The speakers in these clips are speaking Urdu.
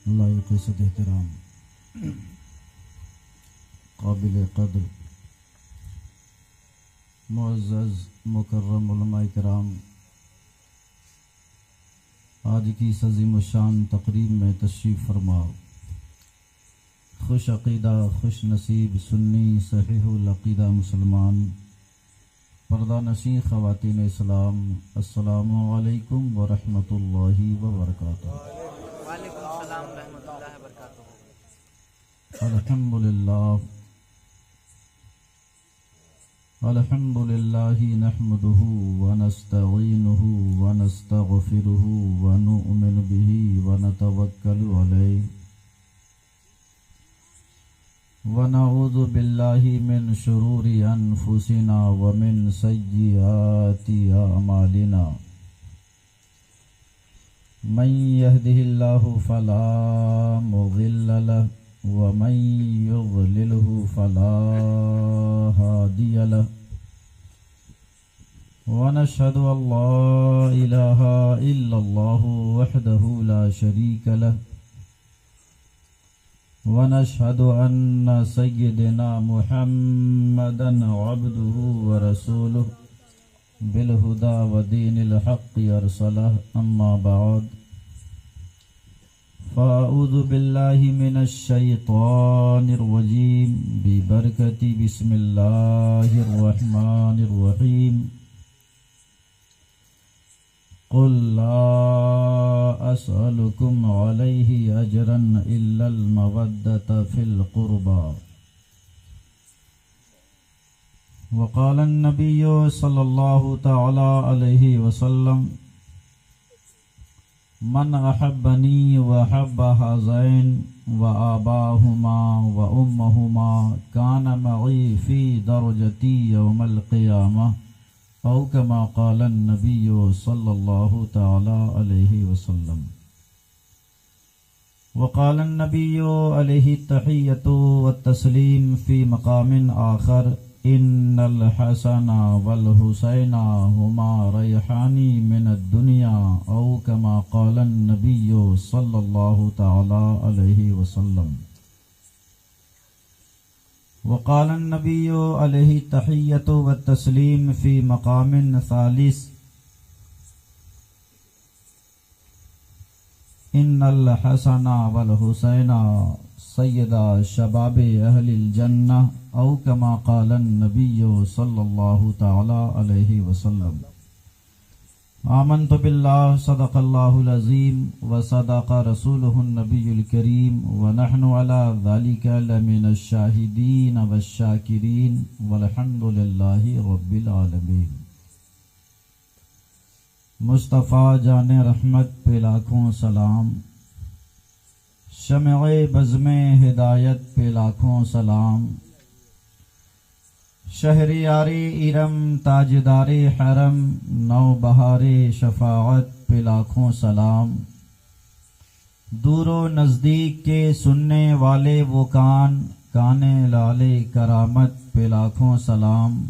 لائق صد احترام قابل قدر معزز مکرم علماء کرام، آج کی اس عظیم الشان تقریب میں تشریف فرما خوش عقیدہ خوش نصیب سنی صحیح العقیدہ مسلمان پردہ نشین خواتین اسلام، السلام علیکم ورحمۃ اللہ وبرکاتہ۔ وعلیکم السلام ورحمۃ اللہ وبرکاتہ۔ الحمد للہ نحمده ونستعینه ونستغفره ونؤمن به ونتوکل علیہ ونعوذ باللہ من شرور انفسنا ومن سیئات اعمالنا، من يهده الله فلا مضل له ومن يضلله فلا هادي له، ونشهد أن لا إله إلا الله وحده لا شريك له، ونشهد أن سيدنا محمدا عبده ورسوله بالهدى ودين الحق أرسله، أما بعد فأعوذ بالله من الشيطان الرجيم ببركة بسم الله الرحمن الرحيم، قل لا أسألكم عليه أجرا إلا المودة في القربى، وقال النبي صلى الله تعالى عليه وسلم من أحبني وأحب هذين وآباهما وأمهما كان معي في درجتي يوم القيامة، أو كما قال النبي صلى الله تعالى عليه وسلم، وقال النبي عليه التحية والتسليم في مقام آخر إن الحسن والحسين هما ريحاني من الدنيا، أو كما قال النبي صلى الله تعالى عليه وسلم، وقال النبي عليه التحية والتسليم في مقام ثالث إن الحسن والحسين سيدا شباب أهل الجنة، أو كما قال النبي صلى الله تعالى عليه وسلم۔ آمنت بالله صدق الله العظيم وصدق رسوله النبي الكريم، ونحن على ذلك لمن الشاهدين والشاكرين، والحمد لله رب العالمين۔ مصطفیٰ جان رحمت پہ لاکھوں سلام، شمع بزم ہدایت پہ لاکھوں سلام، شہریاری ارم تاجدار حرم نو بہار شفاعت پہ لاکھوں سلام، دور و نزدیک کے سننے والے وہ کان لالے کرامت پہ لاکھوں سلام،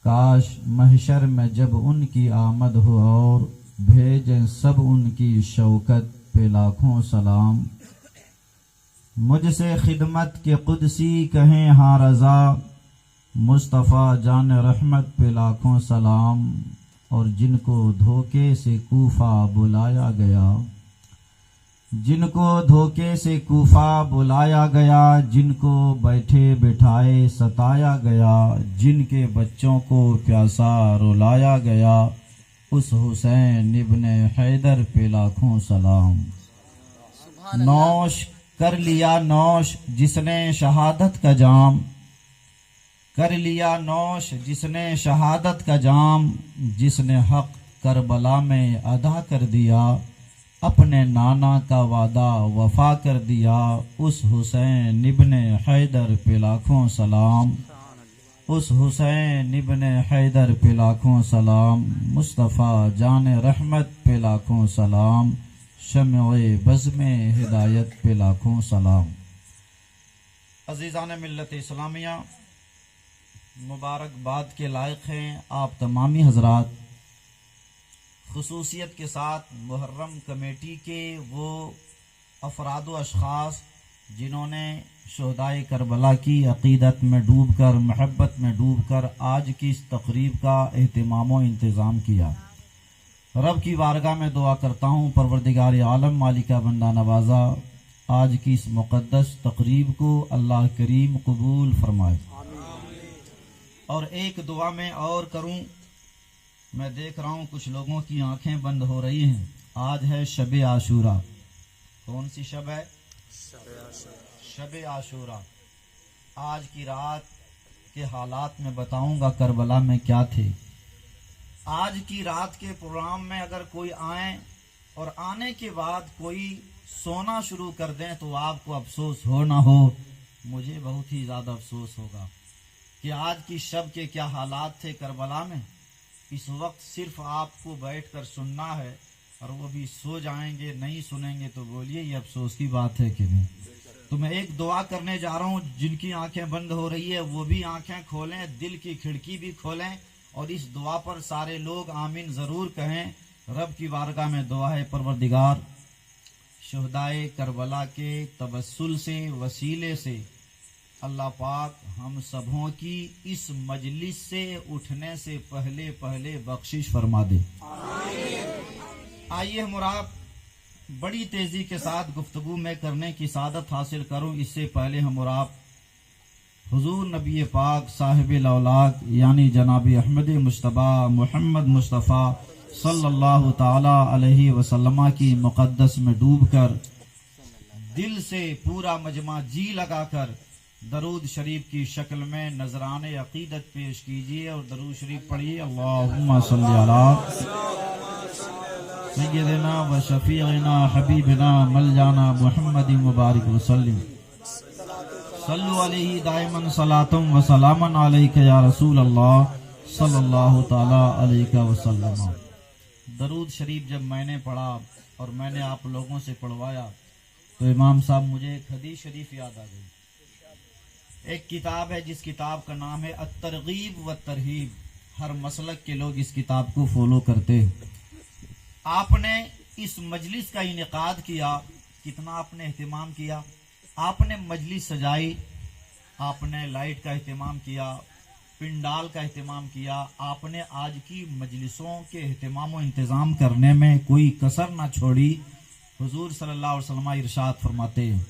کاش محشر میں جب ان کی آمد ہو اور بھیجیں سب ان کی شوکت پہ لاکھوں سلام، مجھ سے خدمت کے قدسی کہیں ہاں رضا، مصطفیٰ جان رحمت پہ لاکھوں سلام، اور جن کو دھوکے سے کوفہ بلایا گیا، جن کو دھوکے سے کوفہ بلایا گیا، جن کو بیٹھے بٹھائے ستایا گیا، جن کے بچوں کو پیاسا رلایا گیا، اس حسین ابن حیدر پہ لاکھوں سلام۔ نوش کر لیا نوش جس نے شہادت کا جام، کر لیا نوش جس نے شہادت کا جام، جس نے حق کربلا میں ادا کر دیا، اپنے نانا کا وعدہ وفا کر دیا، اس حسین ابن حیدر پہ لاکھوں سلام، اس حسین ابن حیدر پہ لاکھوں سلام، مصطفیٰ جان رحمت پہ لاکھوں سلام، شمع بزم ہدایت پہ لاکھوں سلام۔ عزیزان ملت اسلامیہ، مبارکباد کے لائق ہیں آپ تمامی حضرات، خصوصیت کے ساتھ محرم کمیٹی کے وہ افراد و اشخاص جنہوں نے شہدائے کربلا کی عقیدت میں ڈوب کر، محبت میں ڈوب کر آج کی اس تقریب کا اہتمام و انتظام کیا، رب کی بارگاہ میں دعا کرتا ہوں پروردگار عالم مالکہ بندہ نوازا آج کی اس مقدس تقریب کو اللہ کریم قبول فرمائے۔ اور ایک دعا میں اور کروں، میں دیکھ رہا ہوں کچھ لوگوں کی آنکھیں بند ہو رہی ہیں۔ آج ہے شب عاشورہ۔ کون سی شب ہے؟ شب عاشورہ۔ آج کی رات کے حالات میں بتاؤں گا کربلا میں کیا تھے۔ آج کی رات کے پروگرام میں اگر کوئی آئیں اور آنے کے بعد کوئی سونا شروع کر دیں تو آپ کو افسوس ہو نہ ہو، مجھے بہت ہی زیادہ افسوس ہوگا کہ آج کی شب کے کیا حالات تھے کربلا میں۔ اس وقت صرف آپ کو بیٹھ کر سننا ہے اور وہ بھی سو جائیں گے، نہیں سنیں گے تو بولیے یہ افسوس کی بات ہے کہ نہیں۔ تو میں ایک دعا کرنے جا رہا ہوں، جن کی آنکھیں بند ہو رہی ہے وہ بھی آنکھیں کھولیں، دل کی کھڑکی بھی کھولیں اور اس دعا پر سارے لوگ آمین ضرور کہیں۔ رب کی بارگاہ میں دعا ہے پروردگار شہدائے کربلا کے توسل سے، وسیلے سے اللہ پاک ہم سبوں کی اس مجلس سے اٹھنے سے پہلے پہلے بخشش فرما دے۔ آئیے مراب بڑی تیزی کے ساتھ گفتگو میں کرنے کی سعادت حاصل کروں، اس سے پہلے ہم مراب حضور نبی پاک صاحب الاولاق یعنی جناب احمد مصطفیٰ محمد مصطفیٰ صلی اللہ تعالی علیہ وسلم کی مقدس میں ڈوب کر دل سے پورا مجمع جی لگا کر درود شریف کی شکل میں نذران عقیدت پیش کیجیے اور درود شریف پڑھیے۔ اللہم صلی علی سیدنا و شفیعنا حبیبنا ملجانا محمد مبارک وسلم، صلو علیہ دائما صلاتم و سلاما علیک یا رسول اللہ صلی اللہ تعالی علیہ وسلم۔ درود شریف جب میں نے پڑھا اور میں نے آپ لوگوں سے پڑھوایا تو امام صاحب مجھے ایک حدیث شریف یاد آ گئی۔ ایک کتاب ہے جس کتاب کا نام ہے الترغیب والترہیب، ہر مسلک کے لوگ اس کتاب کو فالو کرتے ہیں۔ آپ نے اس مجلس کا انعقاد کیا، کتنا آپ نے اہتمام کیا، آپ نے مجلس سجائی، آپ نے لائٹ کا اہتمام کیا، پنڈال کا اہتمام کیا، آپ نے آج کی مجلسوں کے اہتمام و انتظام کرنے میں کوئی کسر نہ چھوڑی۔ حضور صلی اللہ علیہ وسلم ارشاد فرماتے ہیں،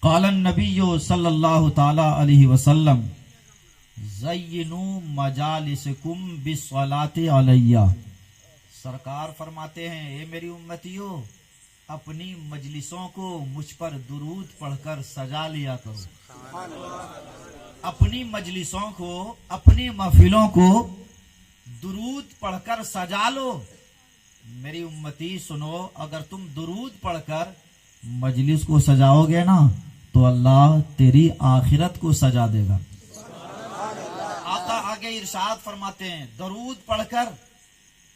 قال النبی صلی اللہ تعالی علیہ وسلم زینوا مجالسکم بالصلاۃ علیہ۔ سرکار فرماتے ہیں اے میری امتیو، اپنی مجلسوں کو مجھ پر درود پڑھ کر سجا لیا کرو۔ اپنی مجلسوں کو، اپنی محفلوں کو درود پڑھ کر سجا لو۔ میری امتی سنو، اگر تم درود پڑھ کر مجلس کو سجاؤ گے نا تو اللہ تیری آخرت کو سجا دے گا۔ آقا آگے ارشاد فرماتے ہیں درود پڑھ کر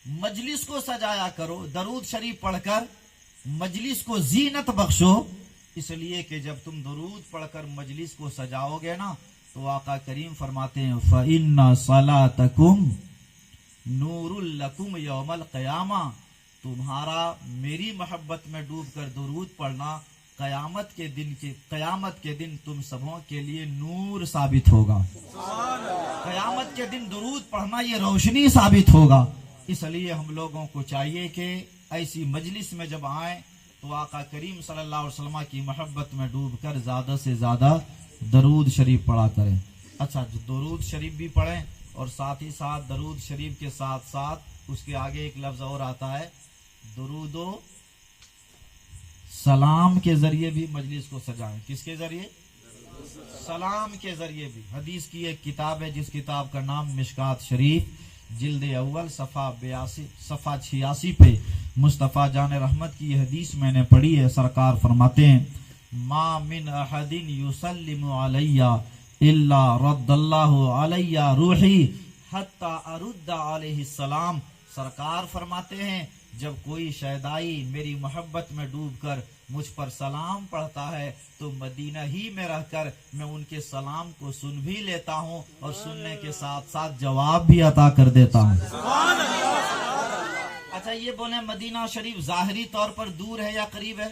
مجلس کو سجایا کرو، درود شریف پڑھ کر مجلس کو زینت بخشو، اس لیے کہ جب تم درود پڑھ کر مجلس کو سجاؤ گے نا تو آقا کریم فرماتے ہیں فَإِنَّ صَلَاتَكُمْ نُورٌ لَكُمْ يَوْمَ الْقِيَامَةِ، تمہارا میری محبت میں ڈوب کر درود پڑھنا قیامت کے دن تم سبوں کے لیے نور ثابت ہوگا۔ قیامت کے دن درود پڑھنا یہ روشنی ثابت ہوگا۔ اس لیے ہم لوگوں کو چاہیے کہ ایسی مجلس میں جب آئیں تو آقا کریم صلی اللہ علیہ وسلم کی محبت میں ڈوب کر زیادہ سے زیادہ درود شریف پڑھا کریں۔ اچھا، درود شریف بھی پڑھیں اور ساتھ ہی ساتھ درود شریف کے ساتھ ساتھ اس کے آگے ایک لفظ اور آتا ہے درود و سلام کے ذریعے بھی مجلس کو سجائیں۔ کس کے ذریعے؟ سلام کے ذریعے بھی۔ حدیث کی ایک کتاب ہے جس کتاب کا نام مشکات شریف، جلد اول صفحہ 86 پہ مصطفیٰ جان رحمت کی یہ حدیث میں نے پڑھی ہے۔ سرکار فرماتے ہیں ما من احد یسلم علی الا رد اللہ علی روحی حتی ارد علیہ السلام۔ سرکار فرماتے ہیں جب کوئی شہدائی میری محبت میں ڈوب کر مجھ پر سلام پڑھتا ہے تو مدینہ ہی میں رہ کر میں ان کے سلام کو سن بھی لیتا ہوں اور سننے کے ساتھ ساتھ جواب بھی عطا کر دیتا ہوں۔ اچھا یہ بولیں مدینہ شریف ظاہری طور پر دور ہے یا قریب ہے؟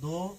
2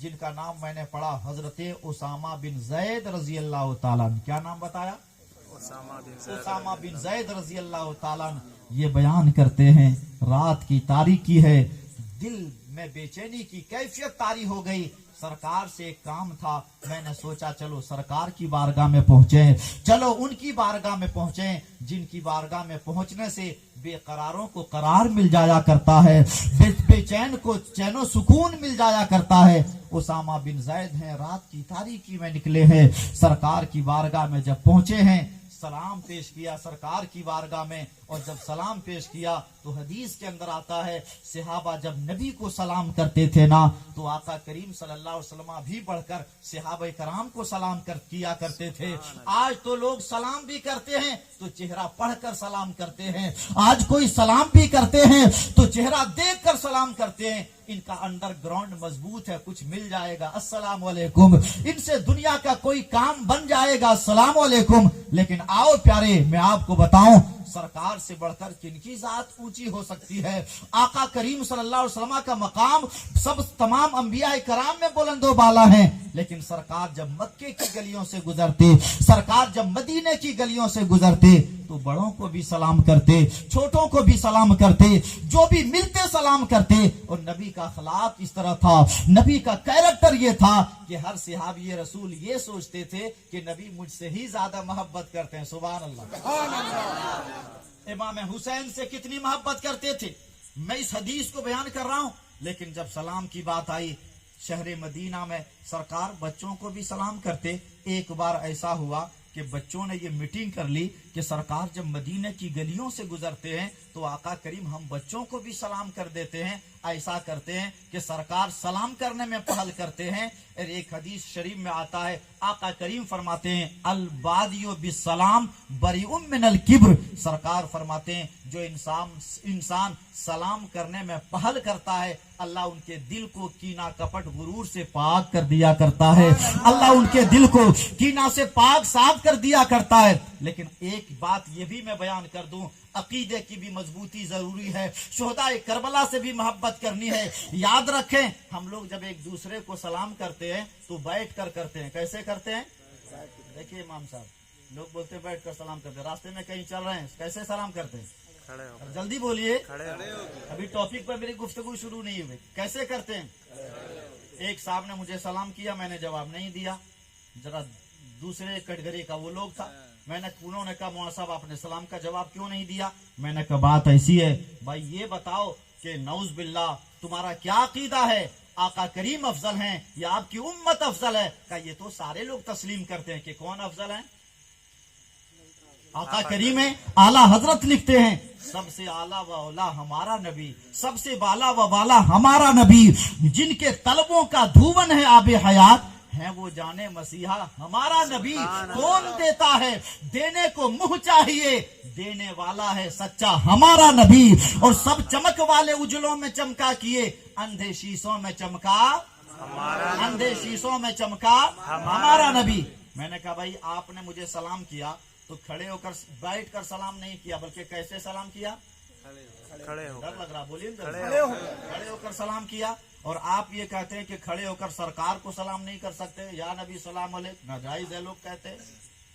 جن کا نام میں نے پڑھا حضرت اسامہ بن زید رضی اللہ تعالیٰ عنہ. کیا نام بتایا؟ اسامہ بن زید رضی اللہ تعالیٰ عنہ. یہ بیان کرتے ہیں رات کی تاریکی ہے، دل میں بے چینی کی کیفیت طاری ہو گئی. سرکار سے ایک کام تھا، میں نے سوچا چلو سرکار کی بارگاہ میں پہنچیں، چلو ان کی بارگاہ میں پہنچیں جن کی بارگاہ میں پہنچنے سے بے قراروں کو قرار مل جایا کرتا ہے، بے چین کو چین و سکون مل جایا کرتا ہے. اسامہ بن زید ہیں، رات کی تاریکی میں نکلے ہیں، سرکار کی بارگاہ میں جب پہنچے ہیں سلام پیش کیا سرکار کی بارگاہ میں. اور جب سلام پیش کیا تو حدیث کے اندر آتا ہے صحابہ جب نبی کو سلام کرتے تھے نا تو آقا کریم صلی اللہ علیہ وسلم بھی بڑھ کر صحابہ کرام کو سلام کیا کرتے تھے. آج تو لوگ سلام بھی کرتے ہیں تو چہرہ پڑھ کر سلام کرتے ہیں، آج کوئی سلام بھی کرتے ہیں تو چہرہ دیکھ کر سلام کرتے ہیں. ان کا انڈر گراؤنڈ مضبوط ہے، کچھ مل جائے گا السلام علیکم، ان سے دنیا کا کوئی کام بن جائے گا السلام علیکم. لیکن آؤ پیارے میں آپ کو بتاؤں سرکار سے بڑھ کر کن کی ذات اونچی ہو سکتی ہے؟ آقا کریم صلی اللہ علیہ وسلم کا مقام سب تمام انبیاء کرام میں بلند و بالا ہیں، لیکن سرکار جب مکے کی گلیوں سے گزرتے، سرکار جب مدینے کی گلیوں سے گزرتے تو بڑوں کو بھی سلام کرتے، چھوٹوں کو بھی سلام کرتے، جو بھی ملتے سلام کرتے. اور نبی کا اخلاق اس طرح تھا، نبی کا کیریکٹر یہ تھا کہ ہر صحابی رسول یہ سوچتے تھے کہ نبی مجھ سے ہی زیادہ محبت کرتے ہیں. سبحان اللہ. امام حسین سے کتنی محبت کرتے تھے، میں اس حدیث کو بیان کر رہا ہوں. لیکن جب سلام کی بات آئی شہر مدینہ میں سرکار بچوں کو بھی سلام کرتے. ایک بار ایسا ہوا کہ بچوں نے یہ میٹنگ کر لی کہ سرکار جب مدینہ کی گلیوں سے گزرتے ہیں تو آقا کریم ہم بچوں کو بھی سلام کر دیتے ہیں. ایسا کرتے ہیں کہ سرکار سلام کرنے میں پہل کرتے ہیں. اور ایک حدیث شریف میں آتا ہے آقا کریم فرماتے ہیں البادیو بالسلام بریء من الکبر. سرکار فرماتے ہیں جو انسان سلام کرنے میں پہل کرتا ہے اللہ ان کے دل کو کینہ کپٹ غرور سے پاک کر دیا کرتا ہے، اللہ ان کے دل کو کینہ سے پاک صاف کر دیا کرتا ہے. لیکن ایک بات یہ بھی میں بیان کر دوں، عقیدے کی بھی مضبوطی ضروری ہے، شہداء کربلا سے بھی محبت کرنی ہے. یاد رکھیں ہم لوگ جب ایک دوسرے کو سلام کرتے ہیں تو بیٹھ کر کرتے ہیں. کیسے کرتے ہیں؟ دیکھیے امام صاحب لوگ بولتے ہیں بیٹھ کر سلام کرتے ہیں، راستے میں کہیں چل رہے ہیں کیسے سلام کرتے ہیں؟ جلدی بولیے، ابھی ٹاپک پر میری گفتگو شروع نہیں ہوئی. کیسے کرتے ہیں؟ ایک صاحب نے مجھے سلام کیا، میں نے جواب نہیں دیا، ذرا دوسرے کیٹیگری کا وہ لوگ تھا. انہوں نے کہا مولانا صاحب آپ نے سلام کا جواب کیوں نہیں دیا؟ میں نے کہا بات ایسی ہے بھائی یہ بتاؤ کہ نعوذ باللہ تمہارا کیا عقیدہ ہے، آقا کریم افضل ہیں یا آپ کی امت افضل ہے؟ کہا یہ تو سارے لوگ تسلیم کرتے ہیں کہ کون افضل ہیں؟ آقا کریم ہے، اعلیٰ حضرت لکھتے ہیں سب سے اعلیٰ و اولا ہمارا نبی، سب سے بالا و بالا ہمارا نبی، جن کے طلبوں کا دھون ہے آب حیات ہے وہ جانے مسیحا ہمارا نبی. کون دیتا ہے؟ دینے کو منہ چاہیے، دینے والا ہے سچا ہمارا نبی. اور سب چمک والے اجلوں میں چمکا کیے، اندھے شیشوں میں چمکا اندھے شیشوں میں چمکا ہمارا نبی. میں نے کہا بھائی آپ نے مجھے سلام کیا تو کھڑے ہو کر بیٹھ کر سلام نہیں کیا بلکہ کیسے سلام کیا؟ ڈر لگ رہا بولیے، کھڑے ہو کر سلام کیا. اور آپ یہ کہتے ہیں کہ کھڑے ہو کر سرکار کو سلام نہیں کر سکتے، یا نبی سلام علیکم ناجائز ہے لوگ کہتے ہیں،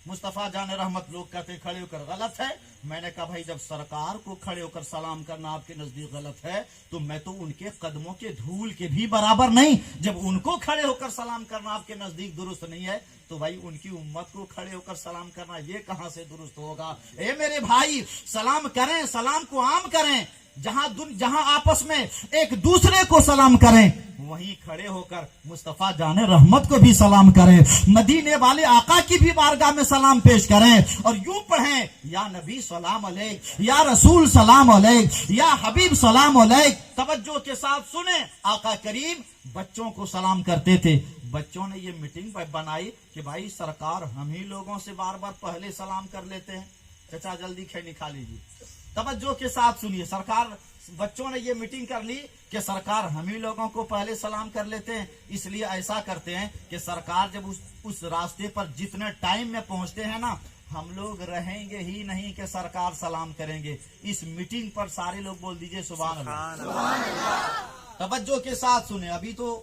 مصطفیٰ جان رحمت لوگ کہتے ہیں کھڑے ہو کر غلط ہے. میں نے کہا بھائی جب سرکار کو کھڑے ہو کر سلام کرنا آپ کے نزدیک غلط ہے تو میں تو ان کے قدموں کے دھول کے بھی برابر نہیں. جب ان کو کھڑے ہو کر سلام کرنا آپ کے نزدیک درست نہیں ہے تو بھائی ان کی امت کو کھڑے ہو کر سلام کرنا یہ کہاں سے درست ہوگا؟ اے میرے بھائی سلام کریں، سلام کو عام کریں. جہاں آپس میں ایک دوسرے کو سلام کریں وہیں کھڑے ہو کر مصطفیٰ جان رحمت کو بھی سلام کریں، مدینے والے آقا کی بھی بارگاہ میں سلام پیش کریں اور یوں پڑھیں یا نبی سلام علیک، یا رسول سلام علیک، یا حبیب سلام علیک. توجہ کے ساتھ سنیں آقا کریم بچوں کو سلام کرتے تھے. بچوں نے یہ میٹنگ بنائی کہ بھائی سرکار ہم ہی لوگوں سے بار بار پہلے سلام کر لیتے ہیں، چچا جلدی کھینی کھا لیجیے. توجہ کے ساتھ سنیے، بچوں نے یہ میٹنگ کر لی کہ سرکار ہم ہی لوگوں کو پہلے سلام کر لیتے ہیں، اس لیے ایسا کرتے ہیں کہ سرکار جب اس راستے پر جتنے ٹائم میں پہنچتے ہیں نا ہم لوگ رہیں گے ہی نہیں کہ سرکار سلام کریں گے. اس میٹنگ پر سارے لوگ بول دیجئے سبحان اللہ. توجہ کے ساتھ سنیں، ابھی تو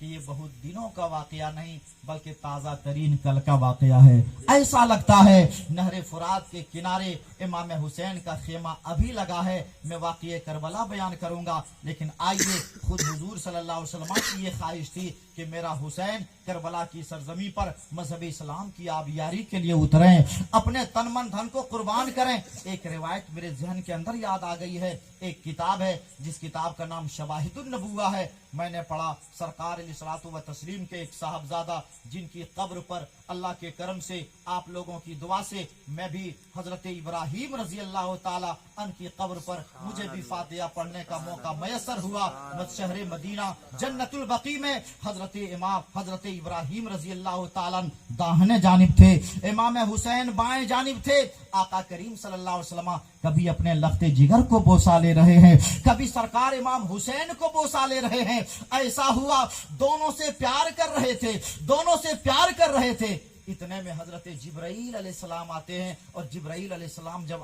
کہ یہ بہت دنوں کا واقعہ نہیں بلکہ تازہ ترین کل کا واقعہ ہے. ایسا لگتا ہے نہر فرات کے کنارے امام حسین کا خیمہ ابھی لگا ہے. میں واقعہ کربلا بیان کروں گا، لیکن آئیے خود حضور صلی اللہ علیہ وسلم کی یہ خواہش تھی کہ میرا حسین کربلا کی سرزمین پر مذہب اسلام کی آبیاری کے لیے اتریں، اپنے تن من دھن کو قربان کریں. ایک روایت میرے ذہن کے اندر یاد آ گئی ہے. ایک کتاب ہے جس کتاب کا نام شواہد النبوہ ہے. میں نے پڑھا سرکار علیہ الصلوۃ والتسلیم کے ایک صاحبزادہ جن کی قبر پر اللہ کے کرم سے آپ لوگوں کی دعا سے میں بھی حضرت ابراہیم رضی اللہ تعالی عنہ کی قبر پر مجھے بھی فاتحہ پڑھنے کا موقع میسر ہوا. شہر مدینہ جنت البقیع میں حضرت امام حضرت ابراہیم رضی اللہ تعالی عنہ داہنے جانب تھے، امام حسین بائیں جانب تھے. آقا کریم صلی اللہ علیہ وسلم کبھی اپنے لخت جگر کو بوسا لے رہے ہیں، کبھی سرکار امام حسین کو بوسا لے رہے ہیں. ایسا ہوا دونوں سے پیار کر رہے تھے، دونوں سے پیار کر رہے تھے. اتنے میں حضرت جبرائیل علیہ السلام آتے ہیں، اور جبرائیل علیہ السلام جب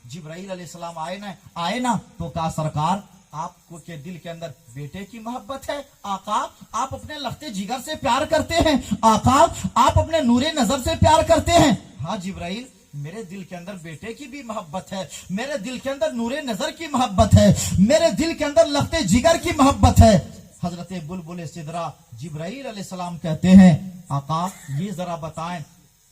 جبرائیل علیہ السلام آئے نا تو کہا سرکار آپ کو کے دل کے اندر بیٹے کی محبت ہے؟ آقا آپ اپنے لخت جگر سے پیار کرتے ہیں؟ آقا آپ اپنے نور نظر سے پیار کرتے ہیں؟ ہاں جبرائیل میرے دل کے اندر بیٹے کی بھی محبت ہے، میرے دل کے اندر نور نظر کی محبت ہے، میرے دل کے اندر لخت جگر کی محبت ہے. حضرت بلبل سدرا جبرائیل علیہ السلام کہتے ہیں آقا یہ ذرا بتائیں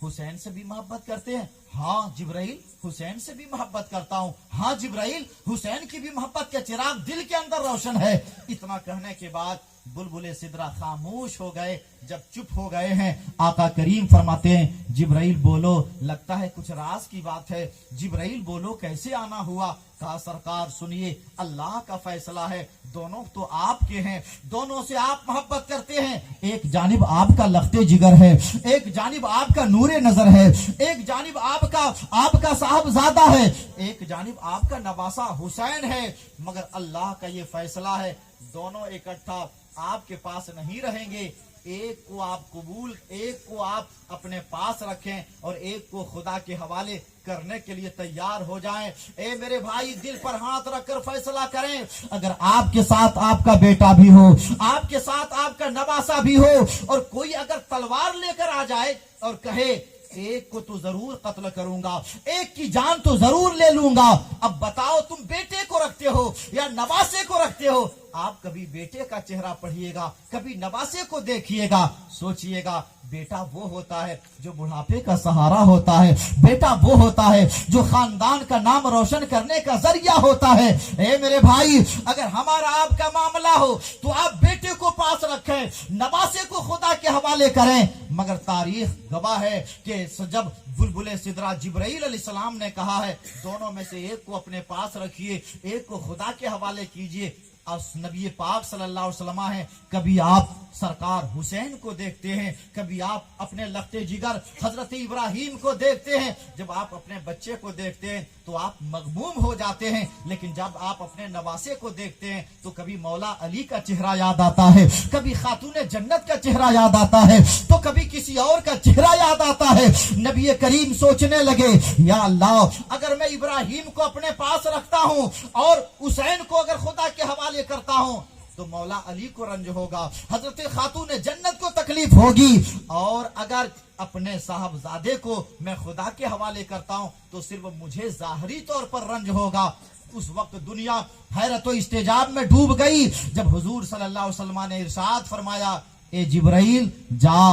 حسین سے بھی محبت کرتے ہیں؟ ہاں جبرائیل حسین سے بھی محبت کرتا ہوں. ہاں جبرائیل حسین کی بھی محبت کے چراغ دل کے اندر روشن ہے. اتنا کہنے کے بعد بلبل سدرا خاموش ہو گئے. جب چپ ہو گئے ہیں آقا کریم فرماتے ہیں جبرائیل بولو، لگتا ہے کچھ راز کی بات ہے. جبرائیل بولو کیسے آنا ہوا؟ کہا سرکار سنیے اللہ کا فیصلہ ہے، دونوں تو آپ کے ہیں، دونوں سے آپ محبت کرتے ہیں. ایک جانب آپ کا لخت جگر ہے، ایک جانب آپ کا نور نظر ہے، ایک جانب آپ کا صاحبزادہ ہے، ایک جانب آپ کا نواسہ حسین ہے. مگر اللہ کا یہ فیصلہ ہے دونوں اکٹھا آپ کے پاس نہیں رہیں گے. ایک کو آپ قبول، ایک کو آپ اپنے پاس رکھیں اور ایک کو خدا کے حوالے کرنے کے لیے تیار ہو جائیں. اے میرے بھائی دل پر ہاتھ رکھ کر فیصلہ کریں. اگر آپ کے ساتھ آپ کا بیٹا بھی ہو، آپ کے ساتھ آپ کا نواسہ بھی ہو، اور کوئی اگر تلوار لے کر آ جائے اور کہے ایک کو تو ضرور قتل کروں گا، ایک کی جان تو ضرور لے لوں گا، اب بتاؤ تم بیٹے کو رکھتے ہو یا نواسے کو رکھتے ہو؟ آپ کبھی بیٹے کا چہرہ پڑھیے گا، کبھی نواسے کو دیکھیے گا. سوچئے گا بیٹا وہ ہوتا ہے جو بڑھاپے کا سہارا ہوتا ہے، بیٹا وہ ہوتا ہے جو خاندان کا نام روشن کرنے کا ذریعہ ہوتا ہے. اے میرے بھائی اگر ہمارا آپ کا معاملہ ہو تو آپ بیٹے کو پاس رکھیں، نواسے کو خدا کے حوالے کریں. مگر تاریخ گواہ ہے کہ جب بلبل سدرا جبرائیل علیہ السلام نے کہا ہے دونوں میں سے ایک کو اپنے پاس رکھیے، ایک کو خدا کے حوالے کیجئے. اور نبی پاک صلی اللہ علیہ وسلم ہیں، کبھی آپ سرکار حسین کو دیکھتے ہیں، کبھی آپ اپنے لخت جگر حضرت ابراہیم کو دیکھتے ہیں. جب آپ اپنے بچے کو دیکھتے ہیں تو آپ مغموم ہو جاتے ہیں، لیکن جب آپ اپنے نواسے کو دیکھتے ہیں تو کبھی مولا علی کا چہرہ یاد آتا ہے، کبھی خاتون جنت کا چہرہ یاد آتا ہے، تو کبھی کسی اور کا چہرہ یاد آتا ہے. نبی کریم سوچنے لگے یا اللہ اگر میں ابراہیم کو اپنے پاس رکھتا ہوں اور حسین کو اگر خدا کے حوالے کرتا ہوں تو مولا علی کو رنج ہوگا، حضرت خاتون جنت کو تکلیف ہوگی، اور اگر اپنے صاحبزادے کو میں خدا کے حوالے کرتا ہوں تو صرف مجھے ظاہری طور پر رنج ہوگا. اس وقت دنیا حیرت و استعجاب میں ڈوب گئی جب حضور صلی اللہ علیہ وسلم نے ارشاد فرمایا اے جبرائیل جا،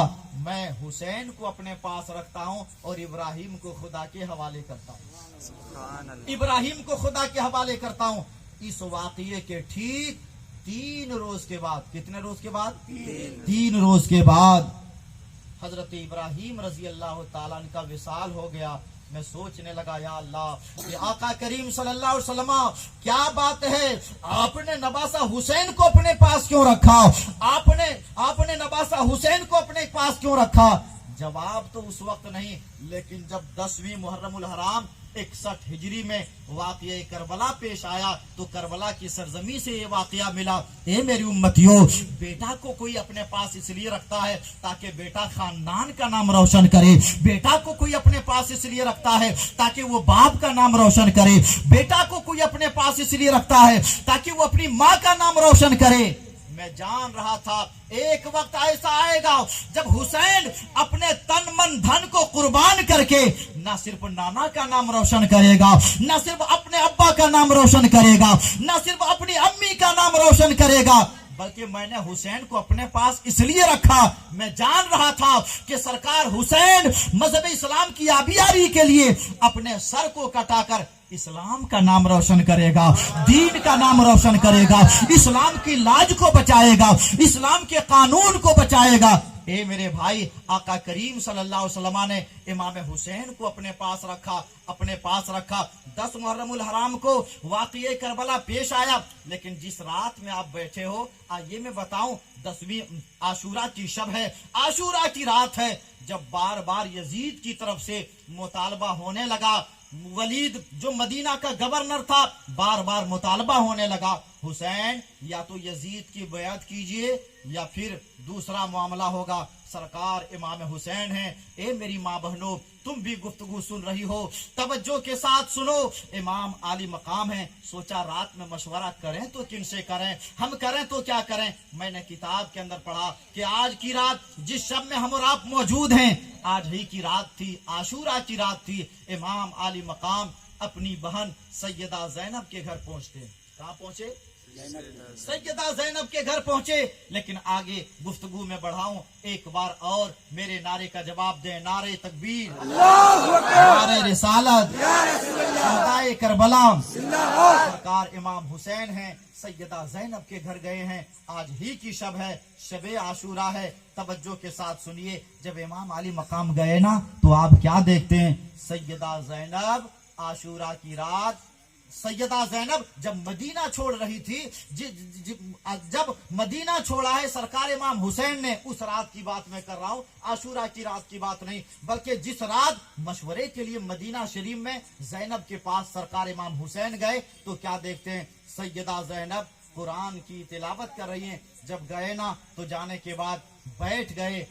میں حسین کو اپنے پاس رکھتا ہوں اور ابراہیم کو خدا کے حوالے کرتا ہوں، ابراہیم کو خدا کے حوالے کرتا ہوں. اس واقعے کے ٹھیک 3 روز کے بعد، کتنے روز کے بعد؟ 3 روز کے بعد حضرت ابراہیم رضی اللہ تعالیٰ عنہ کا وصال ہو گیا. میں سوچنے لگا یا اللہ یہ آقا کریم صلی اللہ علیہ وسلم کیا بات ہے، آپ نے نواسہ حسین کو اپنے پاس کیوں رکھا؟ آپ نے نواسہ حسین کو اپنے پاس کیوں رکھا؟ جواب تو اس وقت نہیں، لیکن جب 10ویں محرم الحرام 61 ہجری میں واقعہ کربلا پیش آیا تو کربلا کی سرزمین سے یہ واقعہ ملا. اے میری امتیوں، بیٹا کو کوئی اپنے پاس اس لیے رکھتا ہے تاکہ بیٹا خاندان کا نام روشن کرے، بیٹا کو کوئی اپنے پاس اس لیے رکھتا ہے تاکہ وہ باپ کا نام روشن کرے، بیٹا کو کوئی اپنے پاس اس لیے رکھتا ہے تاکہ وہ اپنی ماں کا نام روشن کرے. میں جان رہا تھا ایک وقت ایسا آئے گا جب حسین اپنے تن من دھن کو قربان کر کے نہ صرف نانا کا نام روشن کرے گا، نہ صرف اپنے ابا کا نام روشن کرے گا، نہ صرف اپنی امی کا نام روشن کرے گا، بلکہ میں نے حسین کو اپنے پاس اس لیے رکھا، میں جان رہا تھا کہ سرکار حسین مذہب اسلام کی آبیاری کے لیے اپنے سر کو کٹا کر اسلام کا نام روشن کرے گا، دین کا نام روشن کرے گا، اسلام کی لاج کو بچائے گا، اسلام کے قانون کو بچائے گا۔ اے میرے بھائی، آقا کریم صلی اللہ علیہ وسلم نے امام حسین کو اپنے پاس رکھا۔ 10 محرم الحرام کو واقعہ کربلا پیش آیا، لیکن جس رات میں آپ بیٹھے ہو، آئیے میں بتاؤں، 10ویں عاشورہ کی شب ہے، عاشورہ کی رات ہے، جب بار بار یزید کی طرف سے مطالبہ ہونے لگا، ولید جو مدینہ کا گورنر تھا، بار بار مطالبہ ہونے لگا، حسین یا تو یزید کی بیعت کیجئے یا پھر دوسرا معاملہ ہوگا۔ سرکار امام حسین ہیں۔ اے میری ماں بہنوں، تم بھی گفتگو سن رہی ہو، توجہ کے ساتھ سنو، امام عالی مقام ہیں۔ سوچا رات میں مشورہ کریں تو کن سے کریں، ہم کریں تو کیا کریں۔ میں نے کتاب کے اندر پڑھا کہ آج کی رات جس شب میں ہم اور آپ موجود ہیں، آج ہی کی رات تھی، عاشورہ کی رات تھی۔ امام عالی مقام اپنی بہن سیدہ زینب کے گھر پہنچتے۔ کہاں پہنچے؟ سیدہ زینب کے گھر پہنچے۔ لیکن آگے گفتگو میں بڑھاؤں، ایک بار اور میرے نعرے کا جواب دیں، نعرے تکبیر، نعرے رسالت، شہدائے کربلا۔ سرکار امام حسین ہیں، سیدہ زینب کے گھر گئے ہیں، آج ہی کی شب ہے، شب عاشورہ ہے۔ توجہ کے ساتھ سنیے، جب امام علی مقام گئے نا تو آپ کیا دیکھتے ہیں؟ سیدہ زینب عاشورہ کی رات، سیدہ زینب جب مدینہ چھوڑ رہی تھی، جب مدینہ چھوڑا ہے سرکار امام حسین نے، اس رات کی بات میں کر رہا ہوں، عاشورہ کی رات کی بات نہیں، بلکہ جس رات مشورے کے لیے مدینہ شریف میں زینب کے پاس سرکار امام حسین گئے تو کیا دیکھتے ہیں؟ سیدہ زینب قرآن کی تلاوت کر رہی ہیں۔ جب گئے نا تو جانے کے بعد بیٹھ گئے،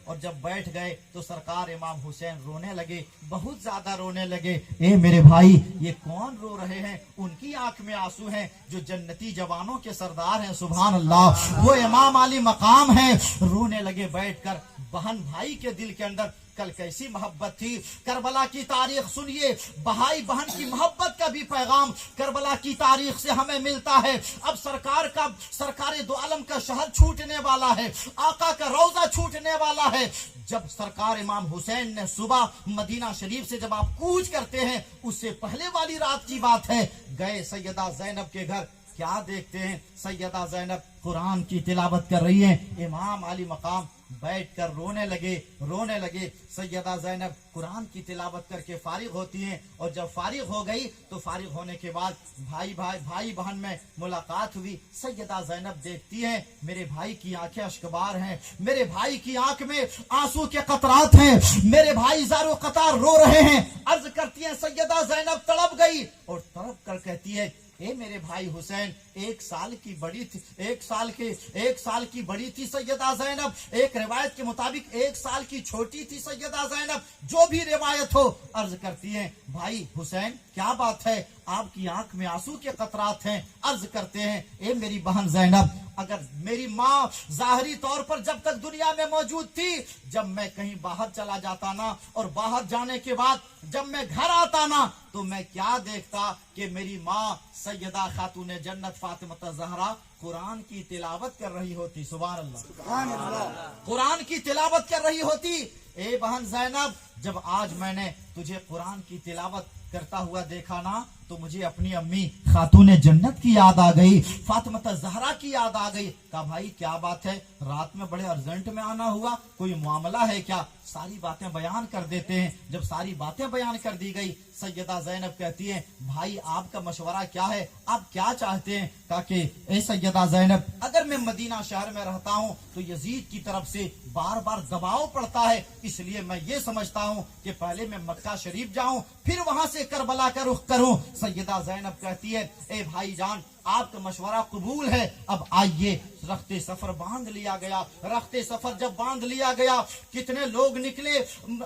اور جب بیٹھ گئے تو سرکار امام حسین رونے لگے، بہت زیادہ رونے لگے۔ اے میرے بھائی، یہ کون رو رہے ہیں؟ ان کی آنکھ میں آنسو ہیں جو جنتی جوانوں کے سردار ہیں، سبحان اللہ، وہ امام علی مقام ہیں۔ رونے لگے بیٹھ کر۔ بہن بھائی کے دل کے اندر کل کیسی محبت تھی۔ کربلا کی تاریخ سنیے، بھائی بہن کی محبت کا بھی پیغام کربلا کی تاریخ سے ہمیں ملتا ہے۔ اب سرکار دو عالم کا شہر چھوٹنے والا ہے، آقا کا روضہ چھوٹنے والا ہے۔ جب سرکار امام حسین نے صبح مدینہ شریف سے جب آپ کوچ کرتے ہیں، اس سے پہلے والی رات کی بات ہے، گئے سیدہ زینب کے گھر، کیا دیکھتے ہیں؟ سیدہ زینب قرآن کی تلاوت کر رہی ہیں، امام علی مقام بیٹھ کر رونے لگے۔ سیدہ زینب قرآن کی تلاوت کر کے فارغ ہوتی ہیں، اور جب فارغ ہو گئی تو فارغ ہونے کے بعد بھائی بہن میں ملاقات ہوئی۔ سیدہ زینب دیکھتی ہیں میرے بھائی کی آنکھیں اشکبار ہیں، میرے بھائی کی آنکھ میں آنسو کے قطرات ہیں، میرے بھائی زارو قطار رو رہے ہیں۔ عرض کرتی ہیں سیدہ زینب تڑپ گئی اور تڑپ کر کہتی ہے، اے میرے بھائی حسین، 1 سال کی بڑی تھی، 1 سال کی بڑی تھی سیدہ زینب، ایک روایت کے مطابق 1 سال کی چھوٹی تھی سیدہ زینب، جو بھی روایت ہو۔ عرض کرتی ہیں بھائی حسین کیا بات ہے، آپ کی آنکھ میں آنسو کے قطرات ہیں۔ عرض کرتے ہیں اے میری بہن زینب، اگر میری ماں ظاہری طور پر جب تک دنیا میں موجود تھی، جب میں کہیں باہر چلا جاتا نا، اور باہر جانے کے بعد جب میں گھر آتا نا، تو میں کیا دیکھتا کہ میری ماں سیدہ خاتون جنت فاطمہ زہرا قرآن کی تلاوت کر رہی ہوتی۔ سبحان اللہ، قرآن کی تلاوت کر رہی ہوتی۔ اے بہن زینب، جب آج میں نے تجھے قرآن کی تلاوت کرتا ہوا دیکھا نا، تو مجھے اپنی امی خاتون جنت کی یاد آ گئی، فاطمہ زہرا کی یاد آ گئی۔ کہا بھائی کیا بات ہے، رات میں بڑے ارجنٹ میں آنا ہوا، کوئی معاملہ ہے کیا؟ ساری باتیں بیان کر دیتے ہیں۔ جب ساری باتیں بیان کر دی گئی، سیدہ زینب کہتی ہیں بھائی آپ کا مشورہ کیا ہے، آپ کیا چاہتے ہیں؟ کہا کہ اے سیدہ زینب، اگر میں مدینہ شہر میں رہتا ہوں تو یزید کی طرف سے بار بار دباؤ پڑتا ہے، اس لیے میں یہ سمجھتا ہوں کہ پہلے میں مکہ شریف جاؤں، پھر وہاں سے کربلا کا رخ کروں۔ سیدہ زینب کہتی ہے اے بھائی جان، آپ کا مشورہ قبول ہے. اب آئیے رخت سفر باندھ لیا گیا. رخت سفر جب باندھ لیا گیا کتنے لوگ نکلے,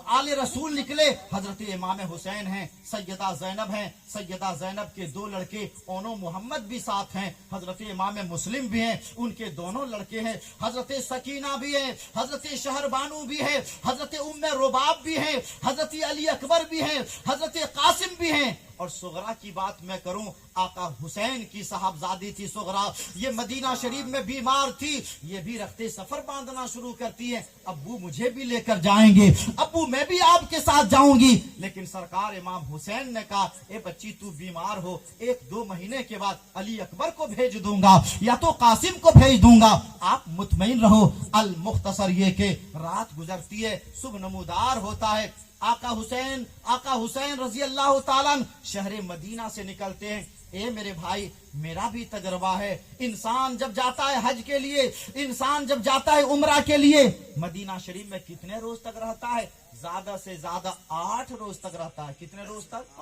آل رسول نکلے. حضرت امام حسین ہیں, سیدہ زینب ہیں, سیدہ زینب کے 2 لڑکے اونو محمد بھی ساتھ ہیں, حضرت امام مسلم بھی ہیں, ان کے دونوں لڑکے ہیں, حضرت سکینہ بھی ہیں, حضرت شہر بانو بھی ہے, حضرت ام رباب بھی ہیں, حضرت علی اکبر بھی ہیں, حضرت قاسم بھی ہیں. اور صغرا کی بات میں کروں, آقا حسین کی صاحبزادی تھی صغرا, یہ مدینہ شریف میں بیمار تھی. یہ بھی رخت سفر باندھنا شروع کرتی ہے, ابو مجھے بھی لے کر جائیں گے, ابو میں بھی آپ کے ساتھ جاؤں گی. لیکن سرکار امام حسین نے کہا, اے بچی تو بیمار ہو, 1-2 مہینے کے بعد علی اکبر کو بھیج دوں گا یا تو قاسم کو بھیج دوں گا, آپ مطمئن رہو. المختصر یہ کہ رات گزرتی ہے, صبح نمودار ہوتا ہے. آقا حسین رضی اللہ تعالیٰ شہر مدینہ سے نکلتے ہیں. اے میرے بھائی, میرا بھی تجربہ ہے, انسان جب جاتا ہے حج کے لیے, انسان جب جاتا ہے عمرہ کے لیے, مدینہ شریف میں کتنے روز تک رہتا ہے؟ زیادہ سے زیادہ 8 روز تک رہتا ہے. کتنے روز تک؟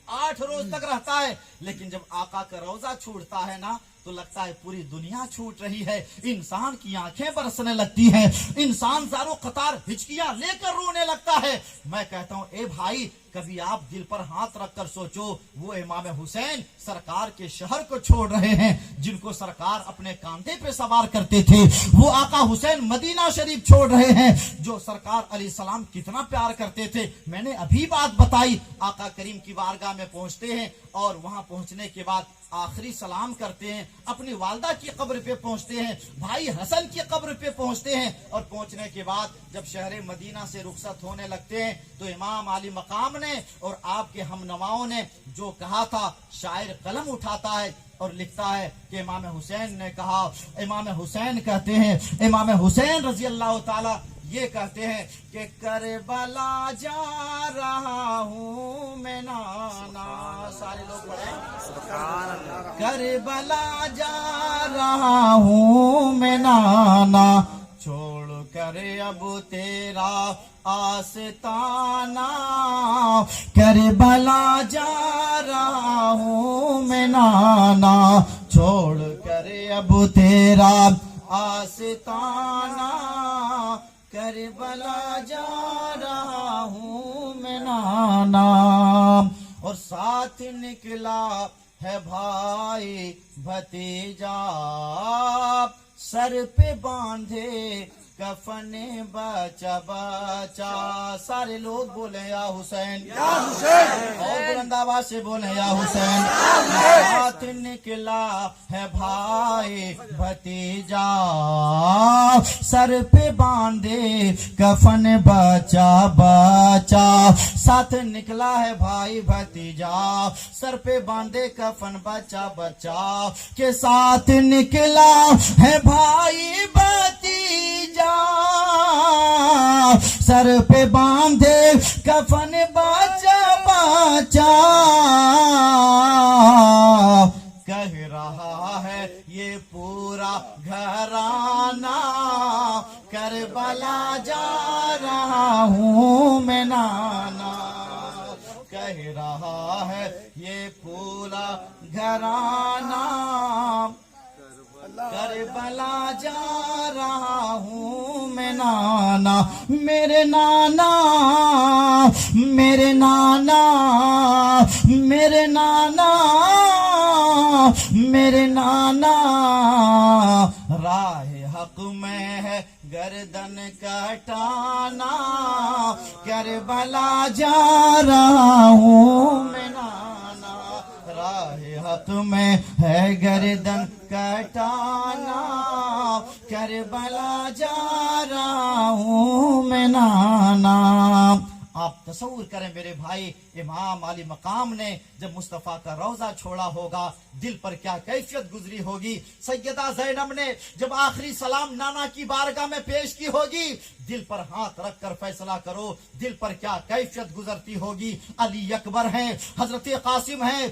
8 روز تک رہتا ہے. لیکن جب آقا کا روزہ چھوٹتا ہے نا, تو لگتا ہے پوری دنیا چھوٹ رہی ہے, انسان کی آنکھیں برسنے لگتی ہیں, انسان زاروں قطار ہچکیاں لے کر رونے لگتا ہے. میں کہتا ہوں اے بھائی, کبھی آپ دل پر ہاتھ رکھ کر سوچو, وہ امام حسین سرکار کے شہر کو چھوڑ رہے ہیں جن کو سرکار اپنے کاندھے پہ سوار کرتے تھے. وہ آقا حسین مدینہ شریف چھوڑ رہے ہیں جو سرکار علیہ السلام کتنا پیار کرتے تھے. میں نے ابھی بات بتائی, آقا کریم کی بارگاہ میں پہنچتے ہیں اور وہاں پہنچنے کے بعد آخری سلام کرتے ہیں, اپنی والدہ کی قبر پہ پہنچتے ہیں, بھائی حسن کی قبر پہ پہنچتے ہیں. اور پہنچنے کے بعد جب شہر مدینہ سے رخصت ہونے لگتے ہیں تو امام علی مقام نے اور آپ کے ہم نواؤں نے جو کہا تھا, شاعر قلم اٹھاتا ہے اور لکھتا ہے کہ امام حسین نے کہا. امام حسین کہتے ہیں, امام حسین رضی اللہ تعالی یہ کہتے ہیں کہ کربلا جا رہا ہوں میں نانا. سارے لوگ پڑھیں, کربلا جا رہا ہوں میں نانا, چھوڑ کر اب تیرا آستانہ, کربلا جا رہا ہوں میں نانا, چھوڑ کر اب تیرا آستانہ, کربلا جا رہا ہوں میں نانا. اور ساتھ نکلا ہے بھائی بھتیجا, سر پہ باندھے کفن بچا بچا. سارے لوگ بولے یا حسین, یا حسین, اور بلند آواز سے بولے یا حسین. ساتھ نکلا ہے بھائی بھتیجا, سر پہ باندھے کفن بچا بچا. ساتھ نکلا ہے بھائی بھتیجا, سر پہ باندھے کفن بچا بچا, کے ساتھ نکلا ہے بھائی بھتیجا, سر پہ باندھے کفن بچا بچا. کہہ رہا ہے یہ پورا گھرانہ, کربلا جا رہا ہوں میں نانا. کہہ رہا ہے یہ پورا گھرانہ, کربلا جا رہا ہوں میں نانا. میرے نانا, میرے نانا, میرے نانا, میرے نانا, راہ حق میں ہے گردن کٹانا, کربلا جا رہا ہوں میں نانا. راہ حق میں ہے گردن کٹانا, کربلا جا رہا ہوں میں نانا. آپ تصور کریں میرے بھائی, امام علی مقام نے جب مصطفیٰ کا روضہ چھوڑا ہوگا دل پر کیا کیفیت گزری ہوگی. سیدہ زینب نے جب آخری سلام نانا کی بارگاہ میں پیش کی ہوگی, دل پر ہاتھ رکھ کر فیصلہ کرو دل پر کیا کیفیت گزرتی ہوگی. علی اکبر ہیں, حضرت قاسم ہیں,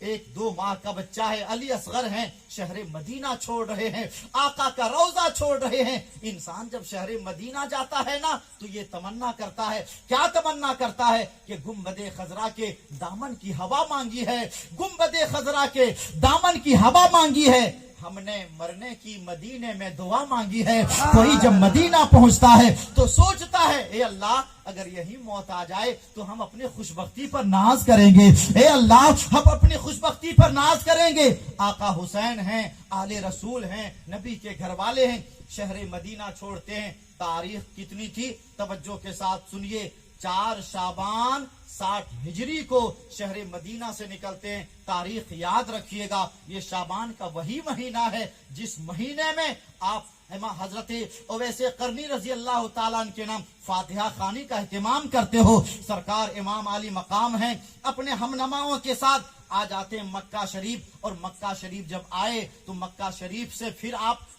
ایک 2 ماہ کا بچہ ہے, علی اصغر ہیں, شہر مدینہ چھوڑ رہے ہیں, آقا کا روضہ چھوڑ رہے ہیں. انسان جب شہر مدینہ جاتا ہے نا تو یہ تمنا کرتا ہے, کیا تمنا کرتا ہے کہ گنبد خضرا کے دامن کی ہوا مانگی ہے, گنبد خضرا کے دامن کی ہوا مانگی ہے, ہم نے مرنے کی مدینے میں دعا مانگی ہے. کوئی جب مدینہ پہنچتا ہے تو سوچتا ہے اے اللہ اگر یہی موت آ جائے تو ہم اپنی خوشبختی پر ناز کریں گے, اے اللہ ہم اپنی خوشبختی پر ناز کریں گے. آقا حسین ہیں, آل رسول ہیں, نبی کے گھر والے ہیں, شہر مدینہ چھوڑتے ہیں. تاریخ کتنی تھی توجہ کے ساتھ سنیے, 4 شعبان 60 ہجری کو شہر مدینہ سے نکلتے ہیں. تاریخ یاد رکھیے گا, یہ شعبان کا وہی مہینہ ہے جس مہینے میں آپ حضرت اویس قرنی رضی اللہ تعالیٰ عنہ کے نام فاتحہ خوانی کا اہتمام کرتے ہو. سرکار امام علی مقام ہیں, اپنے ہم نماؤں کے ساتھ آ جاتے ہیں مکہ شریف. اور مکہ شریف جب آئے تو مکہ شریف سے پھر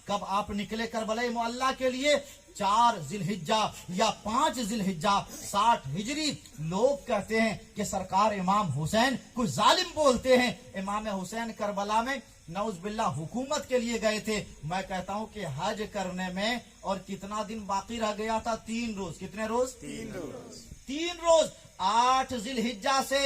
کب آپ نکلے کربلا معلیٰ کے لیے؟ 4 ذی الحجہ یا 5 ذی الحجہ 60 ہجری. لوگ کہتے ہیں کہ سرکار امام حسین کچھ ظالم بولتے ہیں. امام حسین کربلا میں نعوذ باللہ حکومت کے لیے گئے تھے. میں کہتا ہوں کہ حج کرنے میں اور کتنا دن باقی رہ گیا تھا؟ 3 روز. کتنے روز؟ 3 روز. 8 ذی الحجہ سے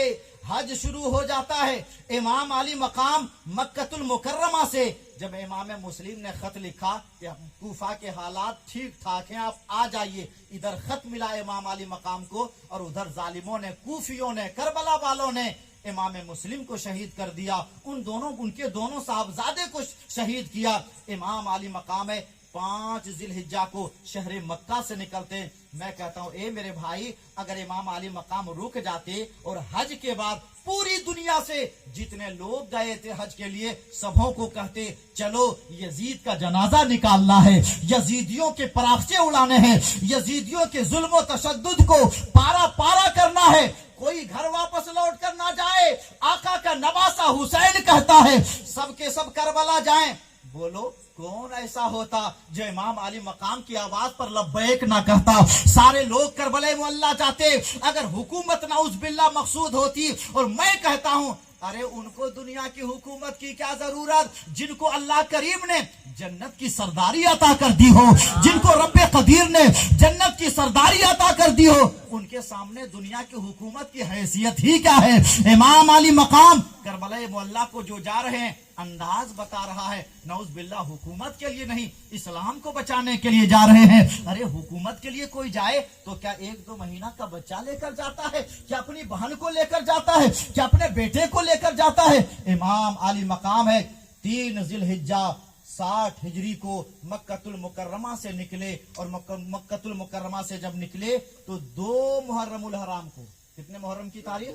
حج شروع ہو جاتا ہے. امام علی مقام مکۃ المکرمہ سے جب امام مسلم نے خط لکھا کہ کوفہ کے حالات ٹھیک ٹھاک ہیں, آپ آ جائیے, ادھر خط ملا امام علی مقام کو اور ادھر ظالموں نے, کوفیوں نے, کربلا والوں نے امام مسلم کو شہید کر دیا. ان کے دونوں صاحبزادے کو شہید کیا. امام علی مقام ہے 5 ذی الحجہ کو شہر مکہ سے نکلتے ہیں. میں کہتا ہوں اے میرے بھائی, اگر امام علی مقام رک جاتے اور حج کے بعد پوری دنیا سے جتنے لوگ گئے تھے حج کے لیے سبوں کو کہتے چلو یزید کا جنازہ نکالنا ہے, یزیدیوں کے پراخچے اڑانے ہیں, یزیدیوں کے ظلم و تشدد کو پارا پارا کرنا ہے, کوئی گھر واپس لوٹ کر نہ جائے. آقا کا نواسہ حسین کہتا ہے سب کے سب کربلا جائیں. بولو کون ایسا ہوتا جو امام علی مقام کی آواز پر لبیک نہ کہتا؟ سارے لوگ کربلا معلیٰ جاتے. اگر حکومت نعوذ باللہ مقصود ہوتی, اور میں کہتا ہوں ارے ان کو دنیا کی حکومت کی کیا ضرورت, جن کو اللہ کریم نے جنت کی سرداری عطا کر دی ہو, جن کو رب قدیر نے جنت کی سرداری عطا کر دی ہو, ان کے سامنے دنیا کی حکومت کی حیثیت ہی کیا ہے؟ امام علی مقام کربلا معلیٰ کو جو جا رہے ہیں انداز بتا رہا ہے, نعوذ باللہ حکومت کے لیے نہیں, اسلام کو بچانے کے لیے جا رہے ہیں. ارے حکومت کے لیے کوئی جائے تو کیا 1-2 مہینہ کا بچہ لے کر جاتا ہے؟ کیا اپنی بہن کو لے کر جاتا ہے؟ کیا اپنے بیٹے کو لے کر جاتا ہے؟ امام علی مقام ہے 3 ذی الحجہ 60 ہجری کو مکۃ المکرمہ سے نکلے. اور مکۃ المکرمہ سے جب نکلے تو 2 محرم الحرام کو, کتنے محرم کی تاریخ؟